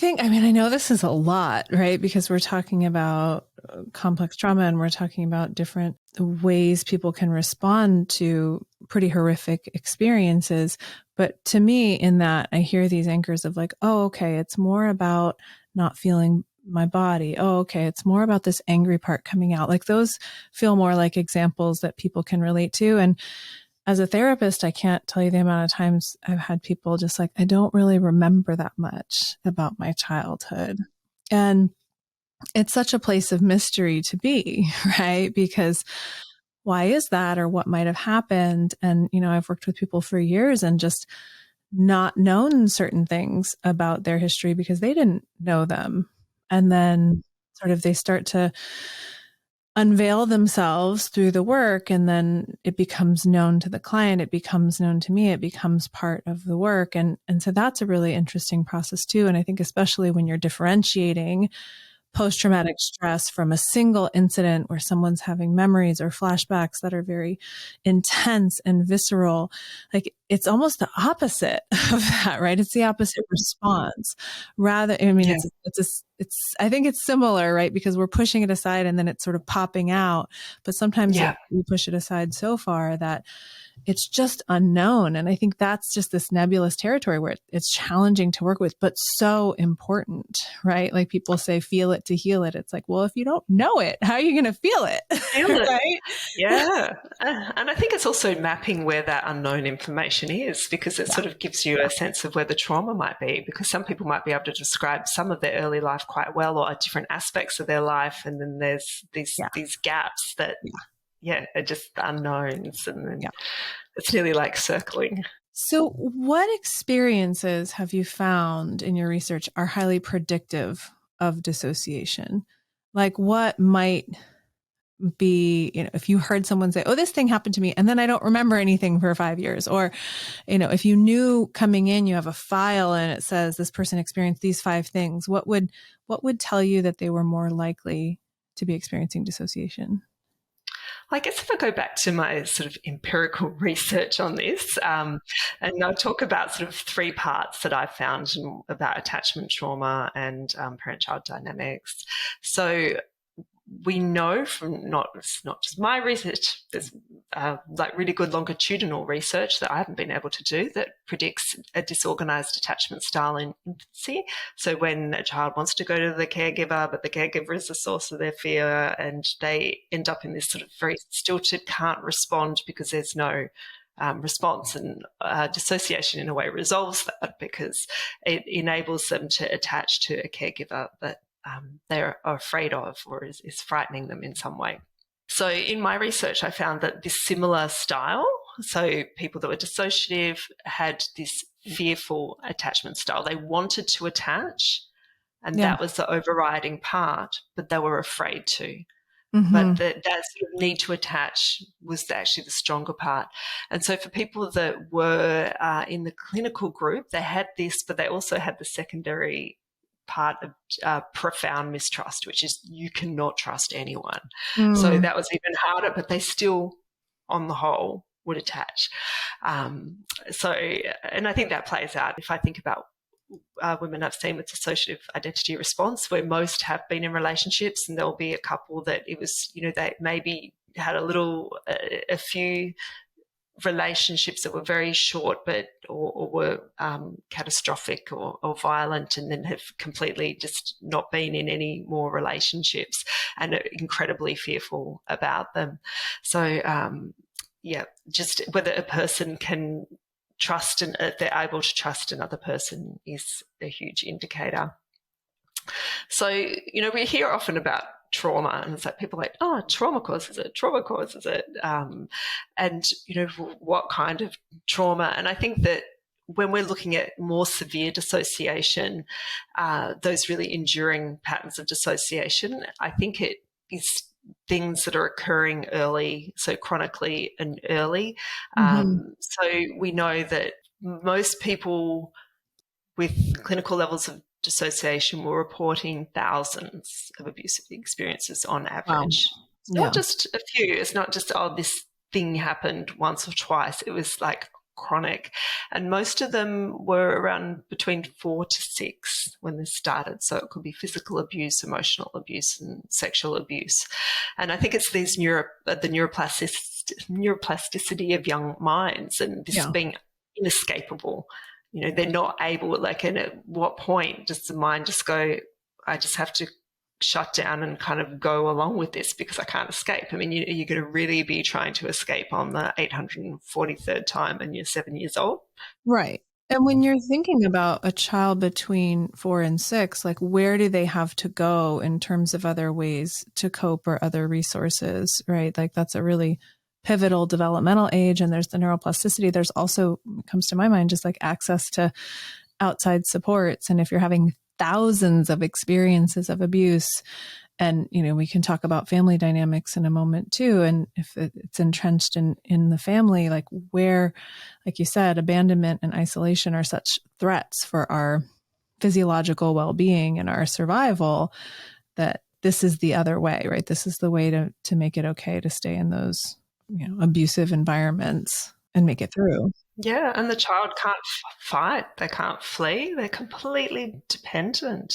know this is a lot, right? Because we're talking about complex trauma, and we're talking about different ways people can respond to pretty horrific experiences. But to me, in that, I hear these anchors of like, oh, okay, it's more about not feeling my body. Oh, okay. It's more about this angry part coming out. Like those feel more like examples that people can relate to. And as a therapist, I can't tell you the amount of times I've had people just like, I don't really remember that much about my childhood. And it's such a place of mystery to be, right? Because why is that, or what might have happened? And, I've worked with people for years and just not known certain things about their history because they didn't know them. And then sort of they start to unveil themselves through the work, and then it becomes known to the client, it becomes known to me, it becomes part of the work. And so that's a really interesting process too. And I think especially when you're differentiating post-traumatic stress from a single incident where someone's having memories or flashbacks that are very intense and visceral, like it's almost the opposite of that, right? It's the opposite response. Rather, I mean, I think it's similar, right? Because we're pushing it aside and then it's sort of popping out. But sometimes we push it aside so far that it's just unknown. And I think that's just this nebulous territory where it's challenging to work with, but so important, right? Like people say, feel it to heal it. It's like, well, if you don't know it, how are you going to feel it? Feel it. Right? Yeah. And I think it's also mapping where that unknown information is, because it sort of gives you a sense of where the trauma might be, because some people might be able to describe some of their early life quite well or different aspects of their life. And then there's these gaps that are just unknowns, and then it's nearly like circling. So what experiences have you found in your research are highly predictive of dissociation? Like what might be, if you heard someone say, oh, this thing happened to me, and then I don't remember anything for 5 years, or, if you knew coming in, you have a file and it says this person experienced these 5 things, what would tell you that they were more likely to be experiencing dissociation? I guess if I go back to my sort of empirical research on this, and I'll talk about sort of 3 parts that I've found about attachment trauma and parent-child dynamics. So we know from it's not just my research, there's like really good longitudinal research that I haven't been able to do that predicts a disorganized attachment style in infancy. So when a child wants to go to the caregiver, but the caregiver is the source of their fear, and they end up in this sort of very stilted, can't respond because there's no response, and dissociation in a way resolves that because it enables them to attach to a caregiver that they're afraid of or is frightening them in some way. So in my research, I found that this similar style, so people that were dissociative had this fearful attachment style. They wanted to attach, and that was the overriding part, but they were afraid to. Mm-hmm. But that sort of need to attach was actually the stronger part. And so for people that were in the clinical group, they had this, but they also had the secondary part of profound mistrust, which is you cannot trust anyone. So that was even harder, but they still, on the whole, would attach. And I think that plays out. If I think about women I've seen with dissociative identity response, where most have been in relationships, and there'll be a couple that it was, they maybe had a few relationships that were very short or were catastrophic or violent, and then have completely just not been in any more relationships and are incredibly fearful about them. So just whether a person can trust and if they're able to trust another person is a huge indicator. So, we hear often about trauma, and it's like people are like, oh, trauma causes it. And, what kind of trauma? And I think that when we're looking at more severe dissociation, those really enduring patterns of dissociation, I think it is things that are occurring early, so chronically and early. So we know that most people with clinical levels of dissociation were reporting thousands of abusive experiences on average. Wow. It's not just a few. It's not just, oh, this thing happened once or twice. It was like chronic. And most of them were around between 4 to 6 when they started. So it could be physical abuse, emotional abuse, and sexual abuse. And I think it's these the neuroplasticity of young minds, and this being inescapable. They're not able, like, and at what point does the mind just go, I just have to shut down and kind of go along with this because I can't escape. I mean, you're going to really be trying to escape on the 843rd time and you're 7 years old. Right. And when you're thinking about a child between 4 and 6, like where do they have to go in terms of other ways to cope or other resources, right? Like that's a really pivotal developmental age. And there's the neuroplasticity. There's also, comes to my mind, just like access to outside supports. And if you're having thousands of experiences of abuse, and, you know, we can talk about family dynamics in a moment too. And if it's entrenched in the family, like where, like you said, abandonment and isolation are such threats for our physiological well-being and our survival, that this is the other way, right? This is the way to make it okay to stay in those, you know, abusive environments and make it through. Yeah, and the child can't fight, they can't flee, they're completely dependent.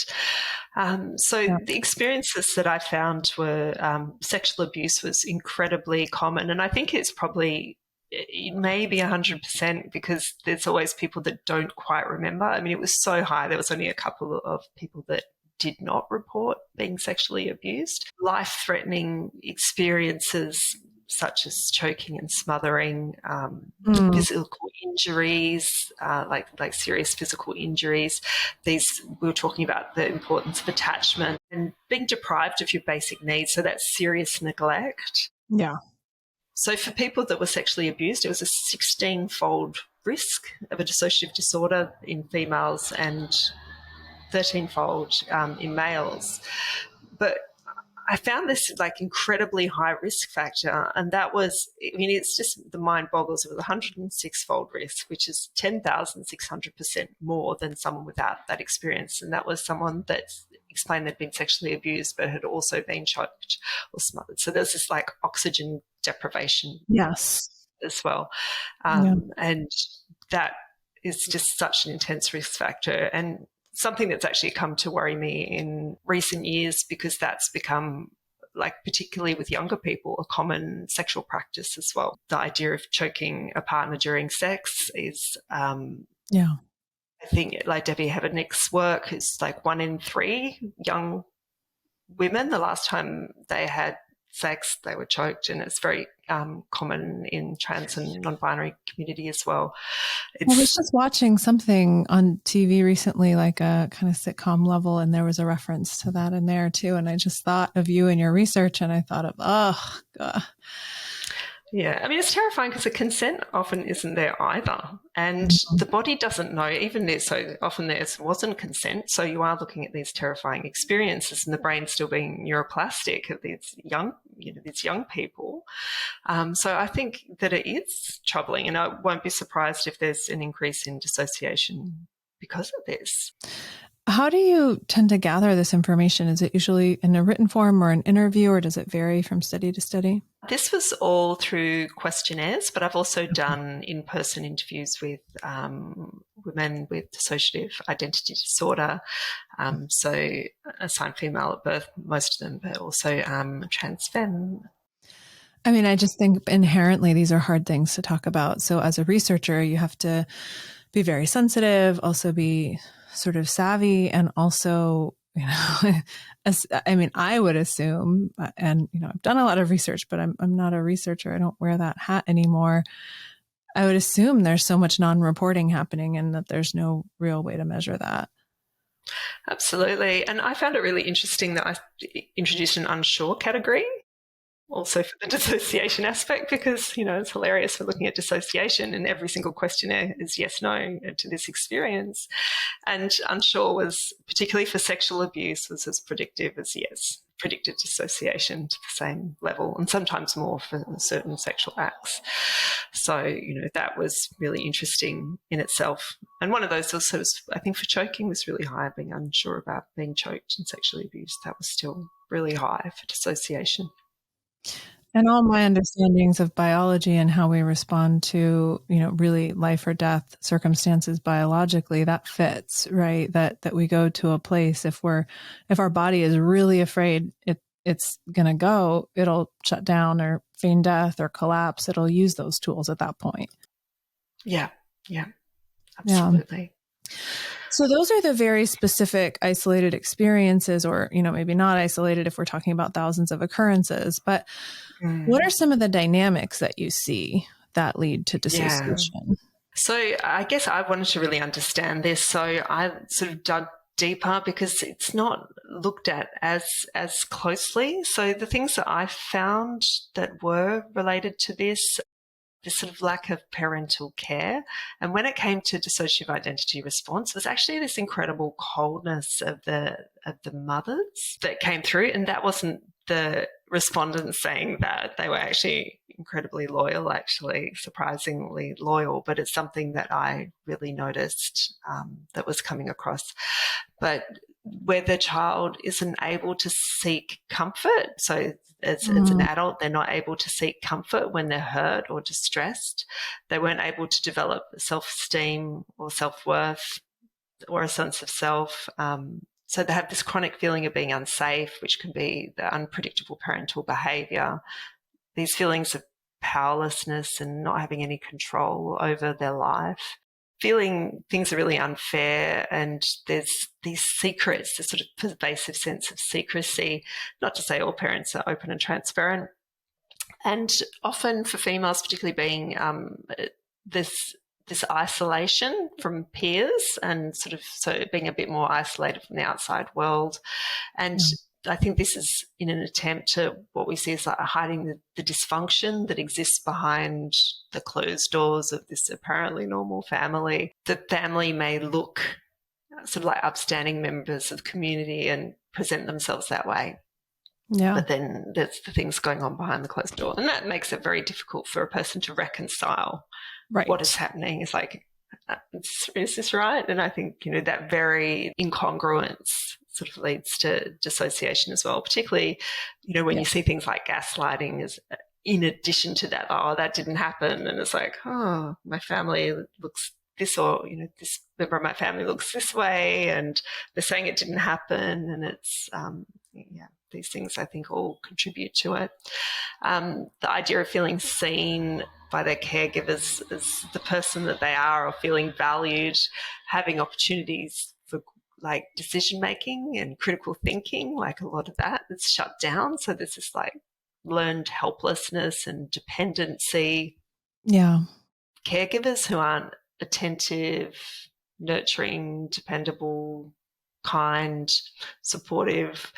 The experiences that I found were sexual abuse was incredibly common, and I think it's probably maybe 100% because there's always people that don't quite remember. I mean, it was so high, there was only a couple of people that did not report being sexually abused. Life-threatening experiences such as choking and smothering, physical injuries, like serious physical injuries. We were talking about the importance of attachment and being deprived of your basic needs. So that's serious neglect. Yeah. So for people that were sexually abused, it was a 16-fold risk of a dissociative disorder in females and 13-fold in males. But I found this like incredibly high risk factor, and that was, I mean, it's just the mind boggles. It was 106-fold risk, which is 10,600% more than someone without that experience. And that was someone that explained they'd been sexually abused, but had also been choked or smothered. So there's this like oxygen deprivation, yes, as well, and that is just such an intense risk factor. And something that's actually come to worry me in recent years, because that's become, like particularly with younger people, a common sexual practice as well. The idea of choking a partner during sex is, I think, like Debbie Hebernick's work is like 1 in 3 young women, the last time they had sex, they were choked, and it's very common in trans and non-binary community as well. I was just watching something on TV recently, like a kind of sitcom level, and there was a reference to that in there too. And I just thought of you and your research, and I thought of, oh, God. Yeah, I mean, it's terrifying because the consent often isn't there either. And the body doesn't know, even there, so often there wasn't consent. So you are looking at these terrifying experiences and the brain still being neuroplastic of these young people. So I think that it is troubling, and I won't be surprised if there's an increase in dissociation because of this. How do you tend to gather this information? Is it usually in a written form or an interview, or does it vary from study to study? This was all through questionnaires, but I've also done in-person interviews with women with dissociative identity disorder. So assigned female at birth, most of them, but also trans femme. I mean, I just think inherently these are hard things to talk about. So as a researcher, you have to be very sensitive, also be sort of savvy, and also, you know, I mean, I would assume, and, you know, I've done a lot of research, but I'm not a researcher. I don't wear that hat anymore. I would assume there's so much non-reporting happening and that there's no real way to measure that. Absolutely. And I found it really interesting that I introduced an unsure category also for the dissociation aspect, because, you know, it's hilarious for looking at dissociation and every single questionnaire is yes, no to this experience. And unsure was, particularly for sexual abuse, was as predictive as yes, predicted dissociation to the same level, and sometimes more for certain sexual acts. So, you know, that was really interesting in itself. And one of those also was, I think, for choking was really high, being unsure about being choked and sexually abused. That was still really high for dissociation. And all my understandings of biology and how we respond to, you know, really life or death circumstances biologically, that fits, right? That we go to a place, if our body is really afraid it's going to go, it'll shut down or feign death or collapse. It'll use those tools at that point. Yeah, absolutely. Yeah. So those are the very specific isolated experiences, or, maybe not isolated if we're talking about thousands of occurrences, but what are some of the dynamics that you see that lead to dissociation? So I guess I wanted to really understand this. So I sort of dug deeper because it's not looked at as closely. So the things that I found that were related to this sort of lack of parental care. And when it came to dissociative identity response, it was actually this incredible coldness of the mothers that came through. And that wasn't the respondents saying that. They were actually incredibly loyal, actually surprisingly loyal, but it's something that I really noticed that was coming across. But where the child isn't able to seek comfort, so as an adult, they're not able to seek comfort when they're hurt or distressed. They weren't able to develop self-esteem or self-worth or a sense of self. So they have this chronic feeling of being unsafe, which can be the unpredictable parental behaviour, these feelings of powerlessness and not having any control over their life, feeling things are really unfair, and there's these secrets, this sort of pervasive sense of secrecy. Not to say all parents are open and transparent. And often for females, particularly being this isolation from peers, and sort of so being a bit more isolated from the outside world. And I think this is in an attempt to, what we see is like hiding the dysfunction that exists behind the closed doors of this apparently normal family. The family may look sort of like upstanding members of the community and present themselves that way. Yeah. But then there's the things going on behind the closed door. And that makes it very difficult for a person to reconcile what is happening. It's like, is this right? And I think, that very incongruence sort of leads to dissociation as well, particularly, when you see things like gaslighting as in addition to that, that didn't happen. And it's like, my family looks this, or, this member of my family looks this way, and they're saying it didn't happen. And it's, these things I think all contribute to it. The idea of feeling seen by their caregivers as the person that they are, or feeling valued, having opportunities for like decision making and critical thinking, like a lot of that's shut down. So there's this like learned helplessness and dependency. Yeah. Caregivers who aren't attentive, nurturing, dependable, kind, supportive,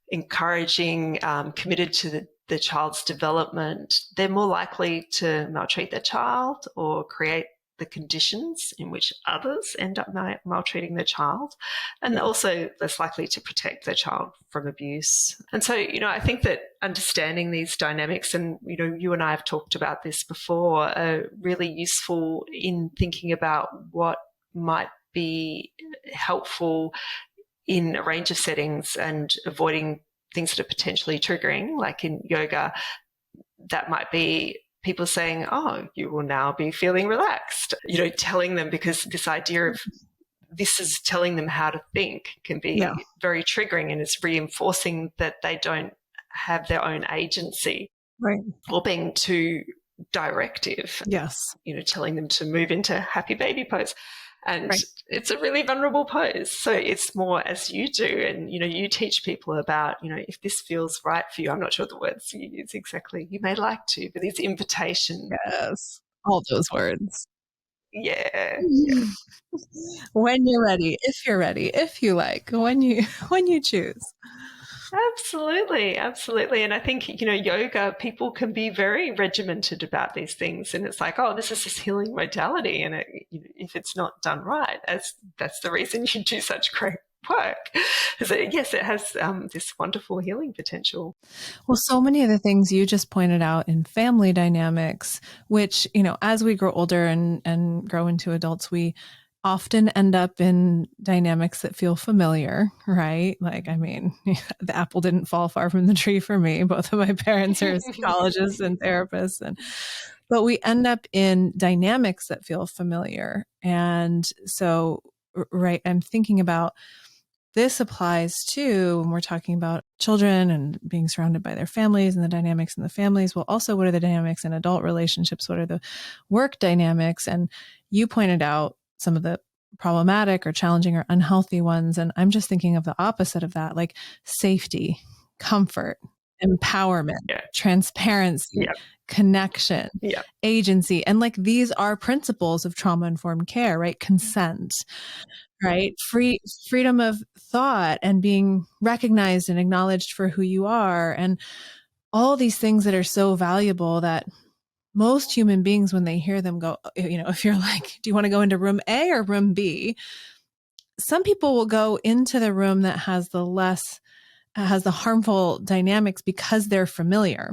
encouraging, committed to the child's development, they're more likely to maltreat their child or create the conditions in which others end up maltreating their child, and also less likely to protect their child from abuse. And so, I think that understanding these dynamics, and, you and I have talked about this before, are really useful in thinking about what might be helpful in a range of settings and avoiding things that are potentially triggering, like in yoga, that might be people saying, you will now be feeling relaxed, telling them, because this idea of this is telling them how to think can be very triggering, and it's reinforcing that they don't have their own agency, right, or being too directive. Yes. Telling them to move into happy baby pose. And it's a really vulnerable pose. So it's more as you do. And, you teach people about, if this feels right for you, I'm not sure the words you use exactly, you may like to, but these invitations. Yes. All those words. Yeah. When you're ready, if you're ready, if you like, when you choose. Absolutely. And I think, yoga, people can be very regimented about these things. And it's like, this is this healing modality. And if it's not done right, that's the reason you do such great work. So, yes, it has this wonderful healing potential. Well, so many of the things you just pointed out in family dynamics, which, as we grow older and grow into adults, we often end up in dynamics that feel familiar, right? Like, the apple didn't fall far from the tree for me. Both of my parents are psychologists and therapists, but we end up in dynamics that feel familiar. And so, I'm thinking about this applies to when we're talking about children and being surrounded by their families and the dynamics in the families. Well, also, what are the dynamics in adult relationships? What are the work dynamics? And you pointed out some of the problematic or challenging or unhealthy ones. And I'm just thinking of the opposite of that, like safety, comfort, empowerment, Yeah. transparency, Yeah. connection, Yeah. agency. And like these are principles of trauma-informed care, right? Consent, right? Freedom of thought and being recognized and acknowledged for who you are. And all these things that are so valuable that most human beings, when they hear them, go, if you're like, do you want to go into room A or room B? Some people will go into the room that has the harmful dynamics because they're familiar.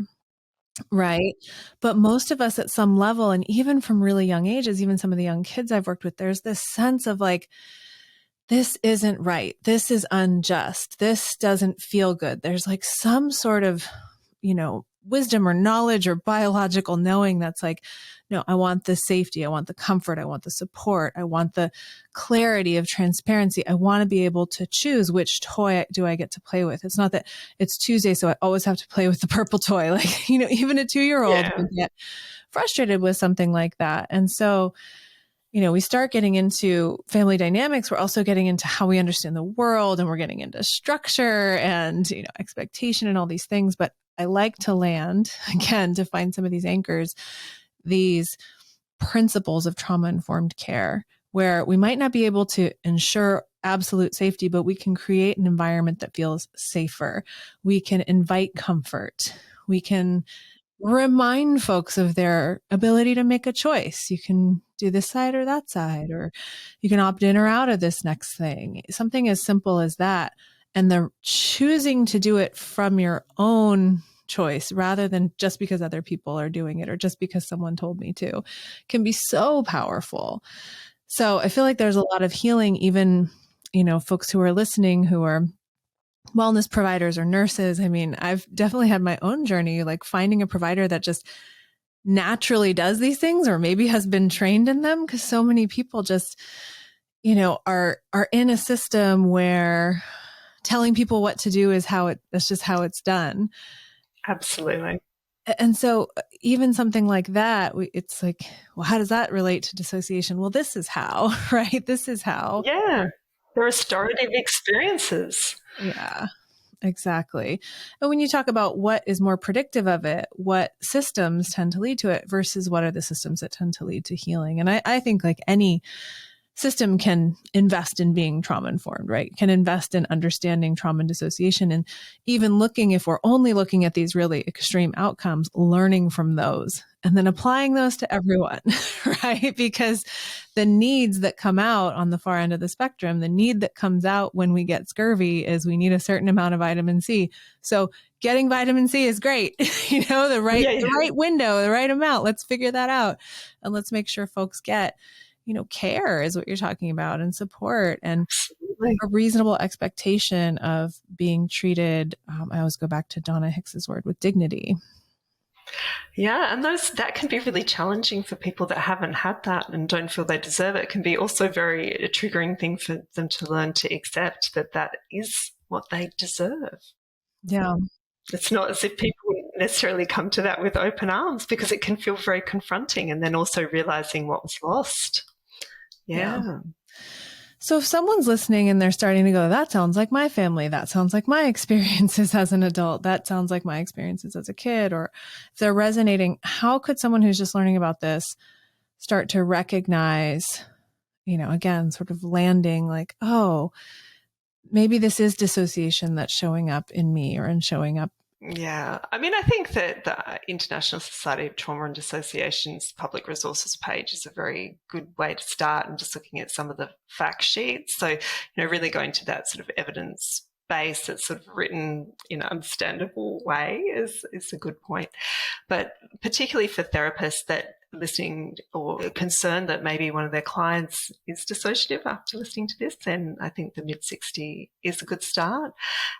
Right. But most of us at some level, and even from really young ages, even some of the young kids I've worked with, there's this sense of like, this isn't right. This is unjust. This doesn't feel good. There's like some sort of, wisdom or knowledge or biological knowing that's like, no, I want the safety. I want the comfort. I want the support. I want the clarity of transparency. I want to be able to choose which toy do I get to play with. It's not that it's Tuesday, so I always have to play with the purple toy. Like, even a 2-year-old can get frustrated with something like that. And so, we start getting into family dynamics. We're also getting into how we understand the world, and we're getting into structure and, expectation and all these things. But I like to land again to find some of these anchors, these principles of trauma-informed care, where we might not be able to ensure absolute safety, but we can create an environment that feels safer. We can invite comfort. We can remind folks of their ability to make a choice. You can do this side or that side, or you can opt in or out of this next thing. Something as simple as that. And the choosing to do it from your own choice rather than just because other people are doing it or just because someone told me to can be so powerful. So I feel like there's a lot of healing, even, folks who are listening who are wellness providers or nurses. I mean, I've definitely had my own journey, like finding a provider that just naturally does these things or maybe has been trained in them, because so many people just, are in a system where telling people what to do that's just how it's done. Absolutely. And so even something like that, it's like, well, how does that relate to dissociation? Well, this is how, right? This is how. Yeah. The restorative experiences. Yeah, exactly. And when you talk about what is more predictive of it, what systems tend to lead to it versus what are the systems that tend to lead to healing. And I think like any system can invest in being trauma informed, right? Can invest in understanding trauma and dissociation, and even looking, if we're only looking at these really extreme outcomes, learning from those and then applying those to everyone, right? Because the needs that come out on the far end of the spectrum, the need that comes out when we get scurvy is we need a certain amount of vitamin C. So getting vitamin C is great, the right window, the right amount. Let's figure that out. And let's make sure folks get care is what you're talking about, and support, and a reasonable expectation of being treated. I always go back to Donna Hicks's word, with dignity. Yeah, and that can be really challenging for people that haven't had that and don't feel they deserve it. It can be also a triggering thing for them to learn to accept that is what they deserve. Yeah. It's not as if people necessarily come to that with open arms, because it can feel very confronting, and then also realizing what was lost. Yeah. So if someone's listening and they're starting to go, that sounds like my family, that sounds like my experiences as an adult, that sounds like my experiences as a kid, or if they're resonating, how could someone who's just learning about this start to recognize, again, sort of landing like, oh, maybe this is dissociation that's showing up in me or in showing up? Yeah. I mean, I think that the International Society of Trauma and Dissociation's public resources page is a very good way to start, and just looking at some of the fact sheets. So, really going to that sort of evidence base that's sort of written in an understandable way is a good point. But particularly for therapists that listening or concerned that maybe one of their clients is dissociative after listening to this, then I think the mid-60 is a good start.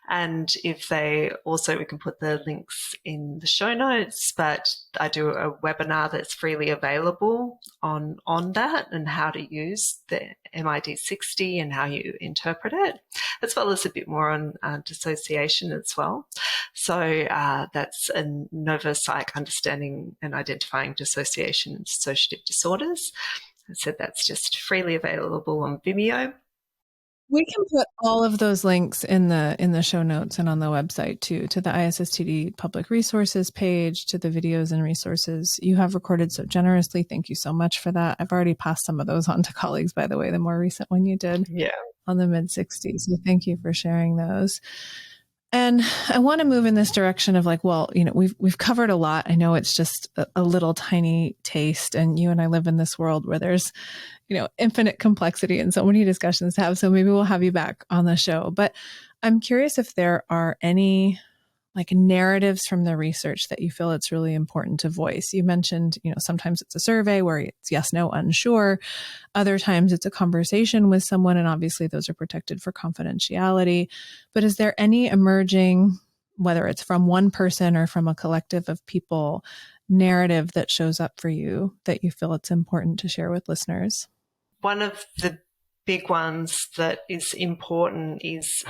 And if they also, we can put the links in the show notes, but I do a webinar that's freely available on that, and how to use the MID-60 and how you interpret it, as well as a bit more on dissociation as well. So that's a Novopsych Understanding and Identifying Dissociation and Dissociative Disorders. I said that's just freely available on Vimeo. We can put all of those links in the show notes and on the website too, to the ISSTD public resources page, to the videos and resources you have recorded so generously. Thank you so much for that. I've already passed some of those on to colleagues, by the way, the more recent one you did on the mid-60s. So thank you for sharing those. And I want to move in this direction of like, well, we've covered a lot. I know it's just a little tiny taste, and you and I live in this world where there's, infinite complexity and so many discussions to have. So maybe we'll have you back on the show. But I'm curious if there are any like narratives from the research that you feel it's really important to voice. You mentioned, sometimes it's a survey where it's yes, no, unsure. Other times it's a conversation with someone, and obviously those are protected for confidentiality. But is there any emerging, whether it's from one person or from a collective of people, narrative that shows up for you that you feel it's important to share with listeners? One of the big ones that is important is,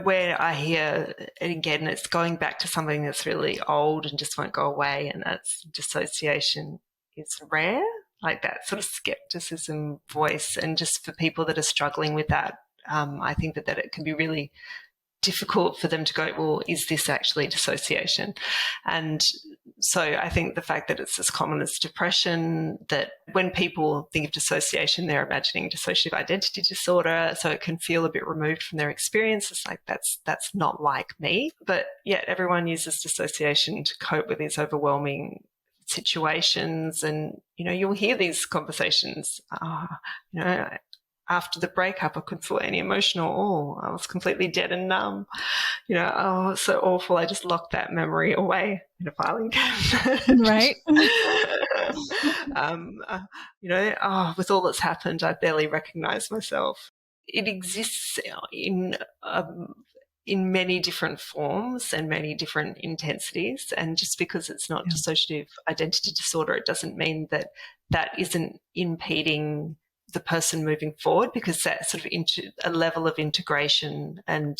where I hear, and again, it's going back to something that's really old and just won't go away, and that's dissociation is rare, like that sort of skepticism voice. And just for people that are struggling with that, I think that it can be really difficult for them to go, well, is this actually dissociation? And so I think the fact that it's as common as depression, that when people think of dissociation, they're imagining dissociative identity disorder, so it can feel a bit removed from their experience. It's like, that's not like me. But yet everyone uses dissociation to cope with these overwhelming situations. And, you'll hear these conversations, after the breakup, I couldn't feel any emotional. I was completely dead and numb. It's so awful. I just locked that memory away in a filing cabinet. Right. With all that's happened, I barely recognize myself. It exists in many different forms and many different intensities. And just because it's not dissociative identity disorder, it doesn't mean that isn't impeding the person moving forward, because that sort of a level of integration and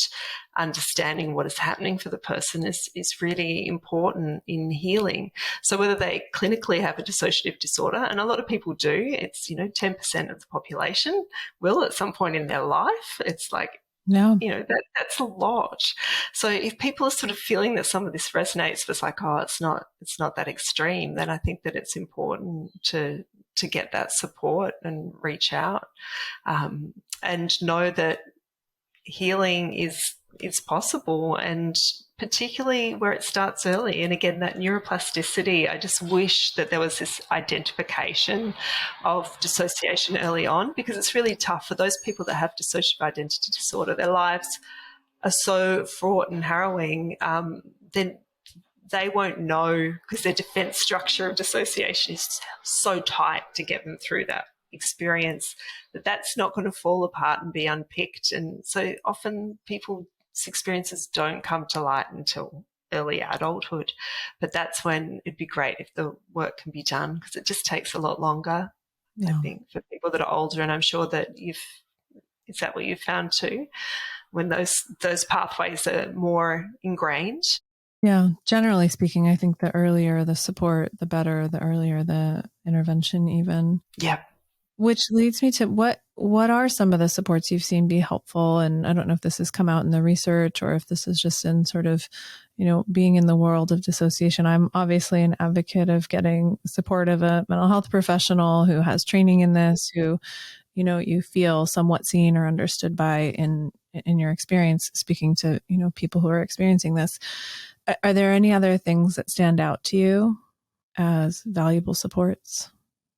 understanding what is happening for the person is really important in healing. So whether they clinically have a dissociative disorder, and a lot of people do, it's 10% of the population will at some point in their life. It's like, that's a lot. So if people are sort of feeling that some of this resonates, but it's like, oh, it's not that extreme, then I think that it's important to get that support and reach out, and know that healing is possible, and particularly where it starts early. And again, that neuroplasticity, I just wish that there was this identification of dissociation early on, because it's really tough for those people that have dissociative identity disorder. Their lives are so fraught and harrowing, then they won't know, because their defense structure of dissociation is so tight to get them through that experience, that's not going to fall apart and be unpicked. And so often people's experiences don't come to light until early adulthood. But that's when it'd be great if the work can be done, because it just takes a lot longer, I think, for people that are older. And I'm sure that is that what you've found too, when those pathways are more ingrained? Yeah, generally speaking, I think the earlier the support, the better, the earlier the intervention even. Yeah. Which leads me to what are some of the supports you've seen be helpful? And I don't know if this has come out in the research or if this is just in sort of, being in the world of dissociation. I'm obviously an advocate of getting support of a mental health professional who has training in this, who, you feel somewhat seen or understood by in your experience, speaking to, people who are experiencing this. Are there any other things that stand out to you as valuable supports?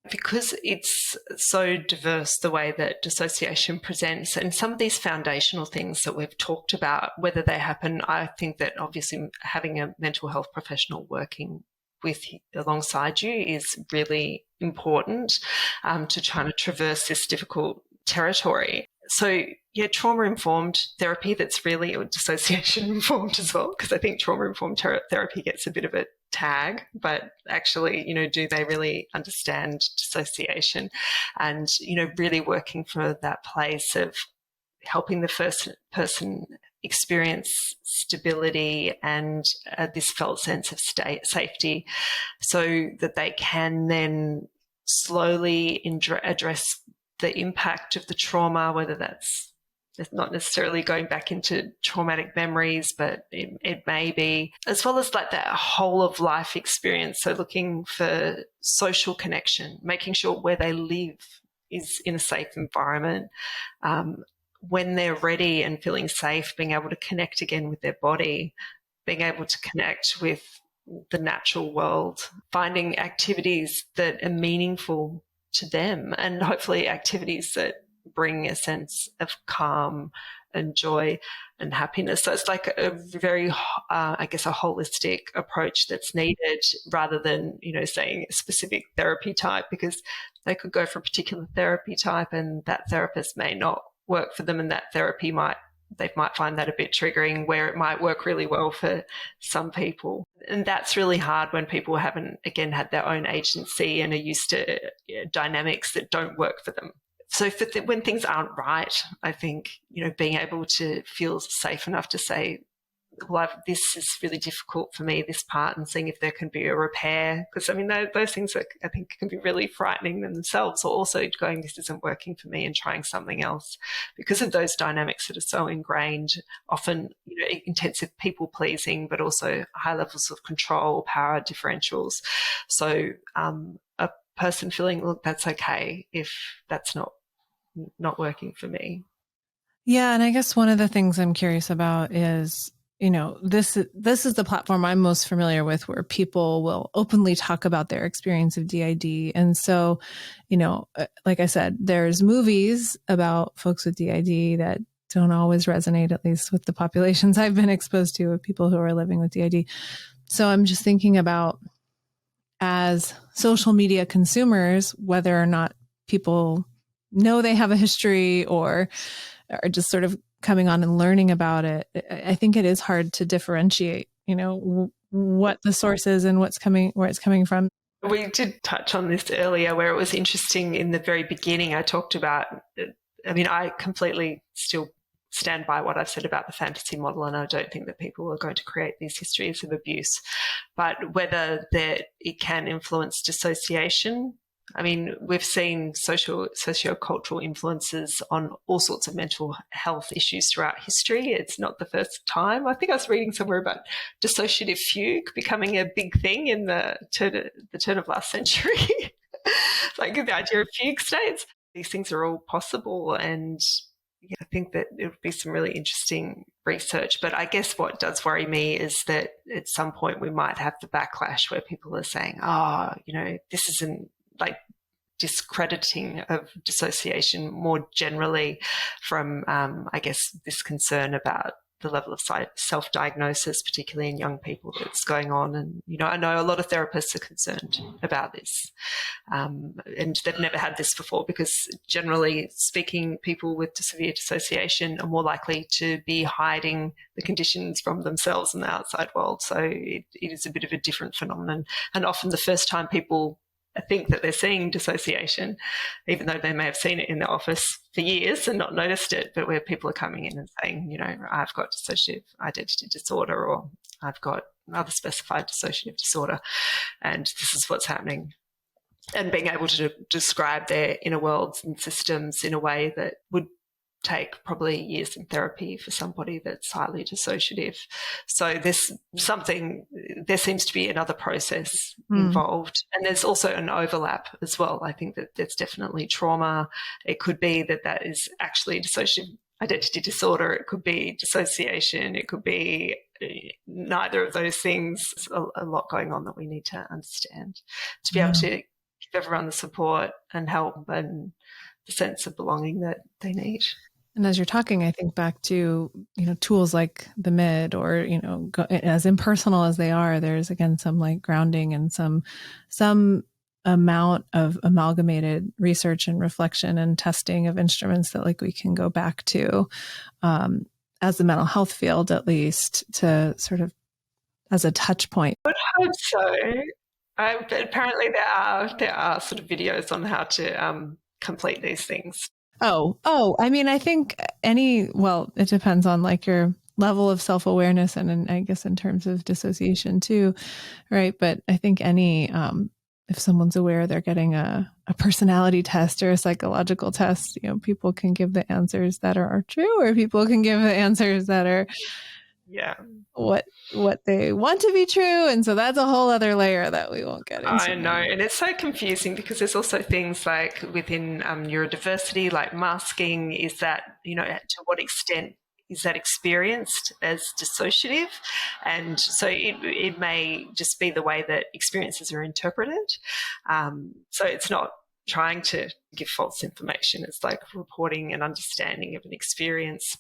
Because it's so diverse, the way that dissociation presents, and some of these foundational things that we've talked about, whether they happen, I think that obviously having a mental health professional working alongside you is really important, to try to traverse this difficult territory. So trauma-informed therapy, that's really dissociation-informed as well, because I think trauma-informed therapy gets a bit of a tag, but actually, do they really understand dissociation? And, really working for that place of helping the first person experience stability and this felt sense of safety, so that they can then slowly address the impact of the trauma, whether that's not necessarily going back into traumatic memories, but it may be, as well as like that whole of life experience. So looking for social connection, making sure where they live is in a safe environment. When they're ready and feeling safe, being able to connect again with their body, being able to connect with the natural world, finding activities that are meaningful to them, and hopefully activities that bring a sense of calm and joy and happiness. So it's like a very, I guess, a holistic approach that's needed, rather than, saying a specific therapy type, because they could go for a particular therapy type and that therapist may not work for them, and that therapy they might find that a bit triggering, where it might work really well for some people. And that's really hard when people haven't, again, had their own agency and are used to dynamics that don't work for them. So when things aren't right, I think, being able to feel safe enough to say, well, this is really difficult for me, this part, and seeing if there can be a repair. Because, those things I think can be really frightening themselves, or also going, this isn't working for me, and trying something else. Because of those dynamics that are so ingrained, often, intensive people pleasing, but also high levels of control, power differentials. So a person feeling, look, that's okay if that's not working for me. Yeah. And I guess one of the things I'm curious about is, this is the platform I'm most familiar with, where people will openly talk about their experience of DID. And so, like I said, there's movies about folks with DID that don't always resonate, at least with the populations I've been exposed to, of people who are living with DID. So I'm just thinking about, as social media consumers, whether or not people know they have a history or are just sort of coming on and learning about it. I think it is hard to differentiate, what the source is and where it's coming from. We did touch on this earlier, where it was interesting in the very beginning. I talked about, I completely still stand by what I've said about the fantasy model, and I don't think that people are going to create these histories of abuse, but whether it can influence dissociation. We've seen socio-cultural influences on all sorts of mental health issues throughout history. It's not the first time. I think I was reading somewhere about dissociative fugue becoming a big thing in the turn of last century. Like the idea of fugue states. These things are all possible, and I think that it would be some really interesting research. But I guess what does worry me is that at some point we might have the backlash where people are saying, this isn't, like, discrediting of dissociation more generally from, I guess, this concern about the level of self-diagnosis, particularly in young people, that's going on. And, I know a lot of therapists are concerned about this, and they've never had this before, because generally speaking, people with severe dissociation are more likely to be hiding the conditions from themselves and the outside world. So it is a bit of a different phenomenon. And often the first time people think that they're seeing dissociation, even though they may have seen it in the office for years and not noticed it, but where people are coming in and saying, I've got dissociative identity disorder, or I've got another specified dissociative disorder, and this is what's happening. And being able to describe their inner worlds and systems in a way that would take probably years in therapy for somebody that's highly dissociative. So there seems to be another process involved. And there's also an overlap as well. I think that there's definitely trauma. It could be that is actually dissociative identity disorder. It could be dissociation. It could be neither of those things. There's a lot going on that we need to understand to be able to give everyone the support and help and the sense of belonging that they need. And as you're talking, I think back to, tools like the MID, or, as impersonal as they are, there's again some like grounding and some amount of amalgamated research and reflection and testing of instruments that like we can go back to as the mental health field, at least, to sort of as a touch point. I would hope so. But apparently there are sort of videos on how to complete these things. Oh, I think it depends on like your level of self-awareness and I guess in terms of dissociation too, right? But I think any if someone's aware they're getting a personality test or a psychological test, people can give the answers that are true, or people can give the answers that are what they want to be true. And so that's a whole other layer that we won't get into. I know. And it's so confusing because there's also things like within neurodiversity, like masking, is that, to what extent is that experienced as dissociative? And so it may just be the way that experiences are interpreted. So it's not trying to give false information. It's like reporting an understanding of an experience,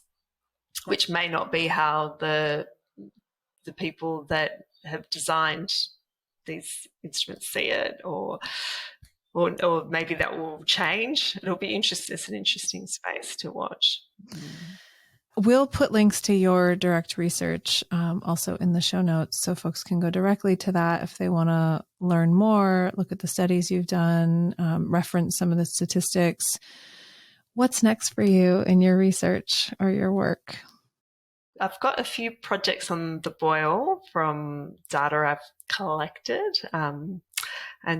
which may not be how the people that have designed these instruments see it, or maybe that will change. It'll be interesting. It's an interesting space to watch. We'll put links to your direct research also in the show notes, so folks can go directly to that if they want to learn more, look at the studies you've done, reference some of the statistics. What's next for you in your research or your work? I've got a few projects on the boil from data I've collected. And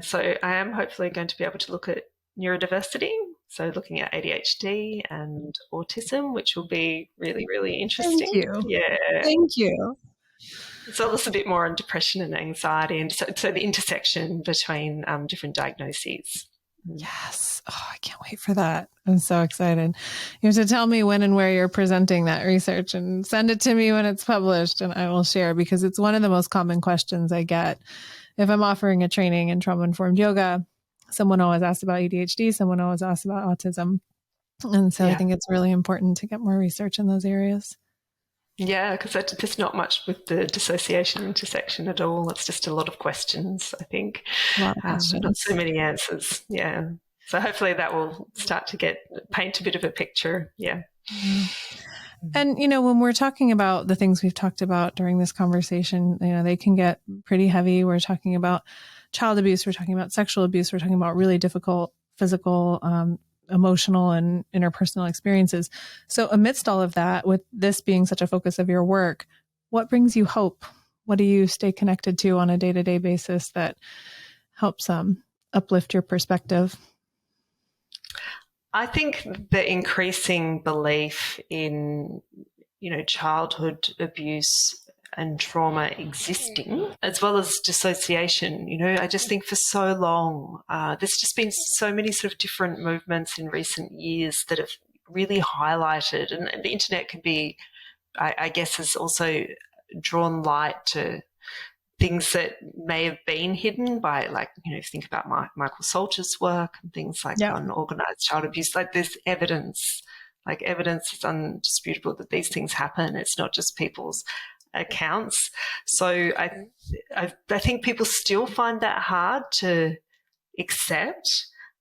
so I am hopefully going to be able to look at neurodiversity, so looking at ADHD and autism, which will be really, really interesting. Thank you. Yeah. Thank you. So a little bit more on depression and anxiety, and so the intersection between different diagnoses. Yes. Oh, I can't wait for that. I'm so excited. You have to tell me when and where you're presenting that research, and send it to me when it's published, and I will share, because it's one of the most common questions I get if I'm offering a training in trauma-informed yoga. Someone always asks about ADHD. Someone always asks about autism. And so I think it's really important to get more research in those areas. Yeah, because there's not much with the dissociation intersection at all. It's just a lot of questions, I think. Not so many answers. Yeah. So hopefully that will start to paint a bit of a picture. Yeah. And, when we're talking about the things we've talked about during this conversation, they can get pretty heavy. We're talking about child abuse. We're talking about sexual abuse. We're talking about really difficult physical, emotional and interpersonal experiences. So amidst all of that, with this being such a focus of your work, what brings you hope? What do you stay connected to on a day-to-day basis that helps uplift your perspective? I think the increasing belief in, childhood abuse and trauma existing, as well as dissociation. I just think for so long, there's just been so many sort of different movements in recent years that have really highlighted, and the internet can be, I guess, has also drawn light to things that may have been hidden by, like, if you think about Michael Salter's work and things like unorganized child abuse, like there's evidence is undisputable that these things happen. It's not just people's accounts. So I think people still find that hard to accept,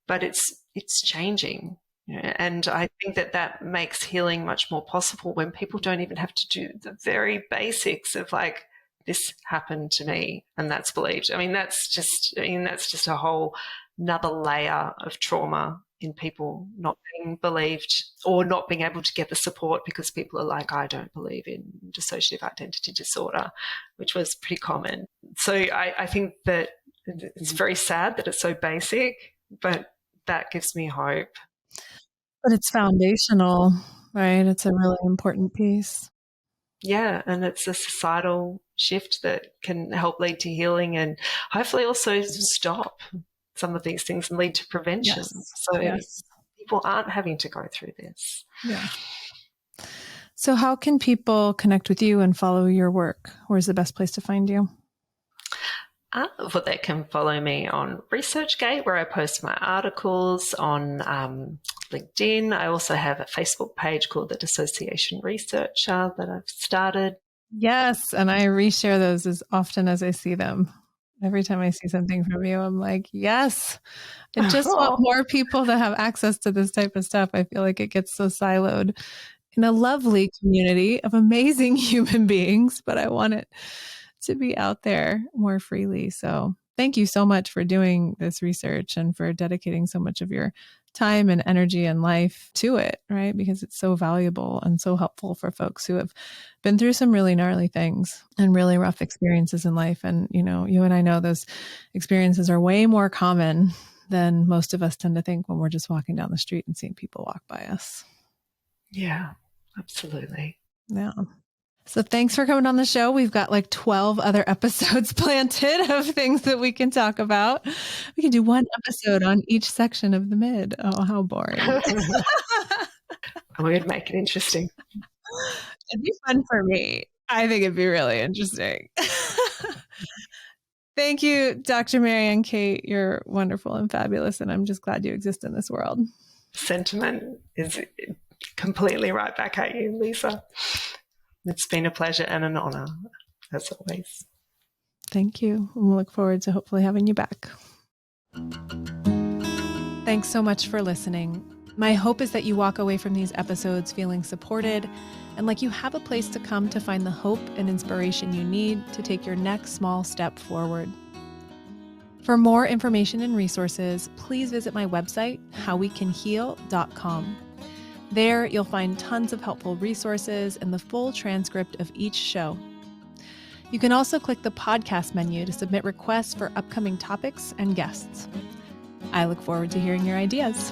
but it's changing. And I think that makes healing much more possible when people don't even have to do the very basics of, like, this happened to me and that's believed. That's just a whole another layer of trauma in people not being believed or not being able to get the support because people are like, I don't believe in dissociative identity disorder, which was pretty common. So I think that it's very sad that it's so basic, but that gives me hope. But it's foundational, right? It's a really important piece. Yeah, and it's a societal shift that can help lead to healing and hopefully also stop some of these things and lead to prevention. People aren't having to go through this. Yeah. So how can people connect with you and follow your work? Where's the best place to find you? Well, they can follow me on ResearchGate, where I post my articles, on LinkedIn. I also have a Facebook page called The Dissociation Researcher that I've started. Yes, and I reshare those as often as I see them. Every time I see something from you, I'm like, yes, I just want more people to have access to this type of stuff. I feel like it gets so siloed in a lovely community of amazing human beings, but I want it to be out there more freely. So thank you so much for doing this research and for dedicating so much of your time and energy and life to it, right? Because it's so valuable and so helpful for folks who have been through some really gnarly things and really rough experiences in life. And, you and I know those experiences are way more common than most of us tend to think when we're just walking down the street and seeing people walk by us. Yeah, absolutely. Yeah. So thanks for coming on the show. We've got like 12 other episodes planted of things that we can talk about. We can do one episode on each section of the mid. Oh, how boring. We'd make it interesting. It'd be fun for me. I think it'd be really interesting. Thank you, Dr. Mary Ann Kate. You're wonderful and fabulous, and I'm just glad you exist in this world. Sentiment is completely right back at you, Lisa. It's been a pleasure and an honor, as always. Thank you. We'll look forward to hopefully having you back. Thanks so much for listening. My hope is that you walk away from these episodes feeling supported and like you have a place to come to find the hope and inspiration you need to take your next small step forward. For more information and resources, please visit my website, howwecanheal.com. There, you'll find tons of helpful resources and the full transcript of each show. You can also click the podcast menu to submit requests for upcoming topics and guests. I look forward to hearing your ideas.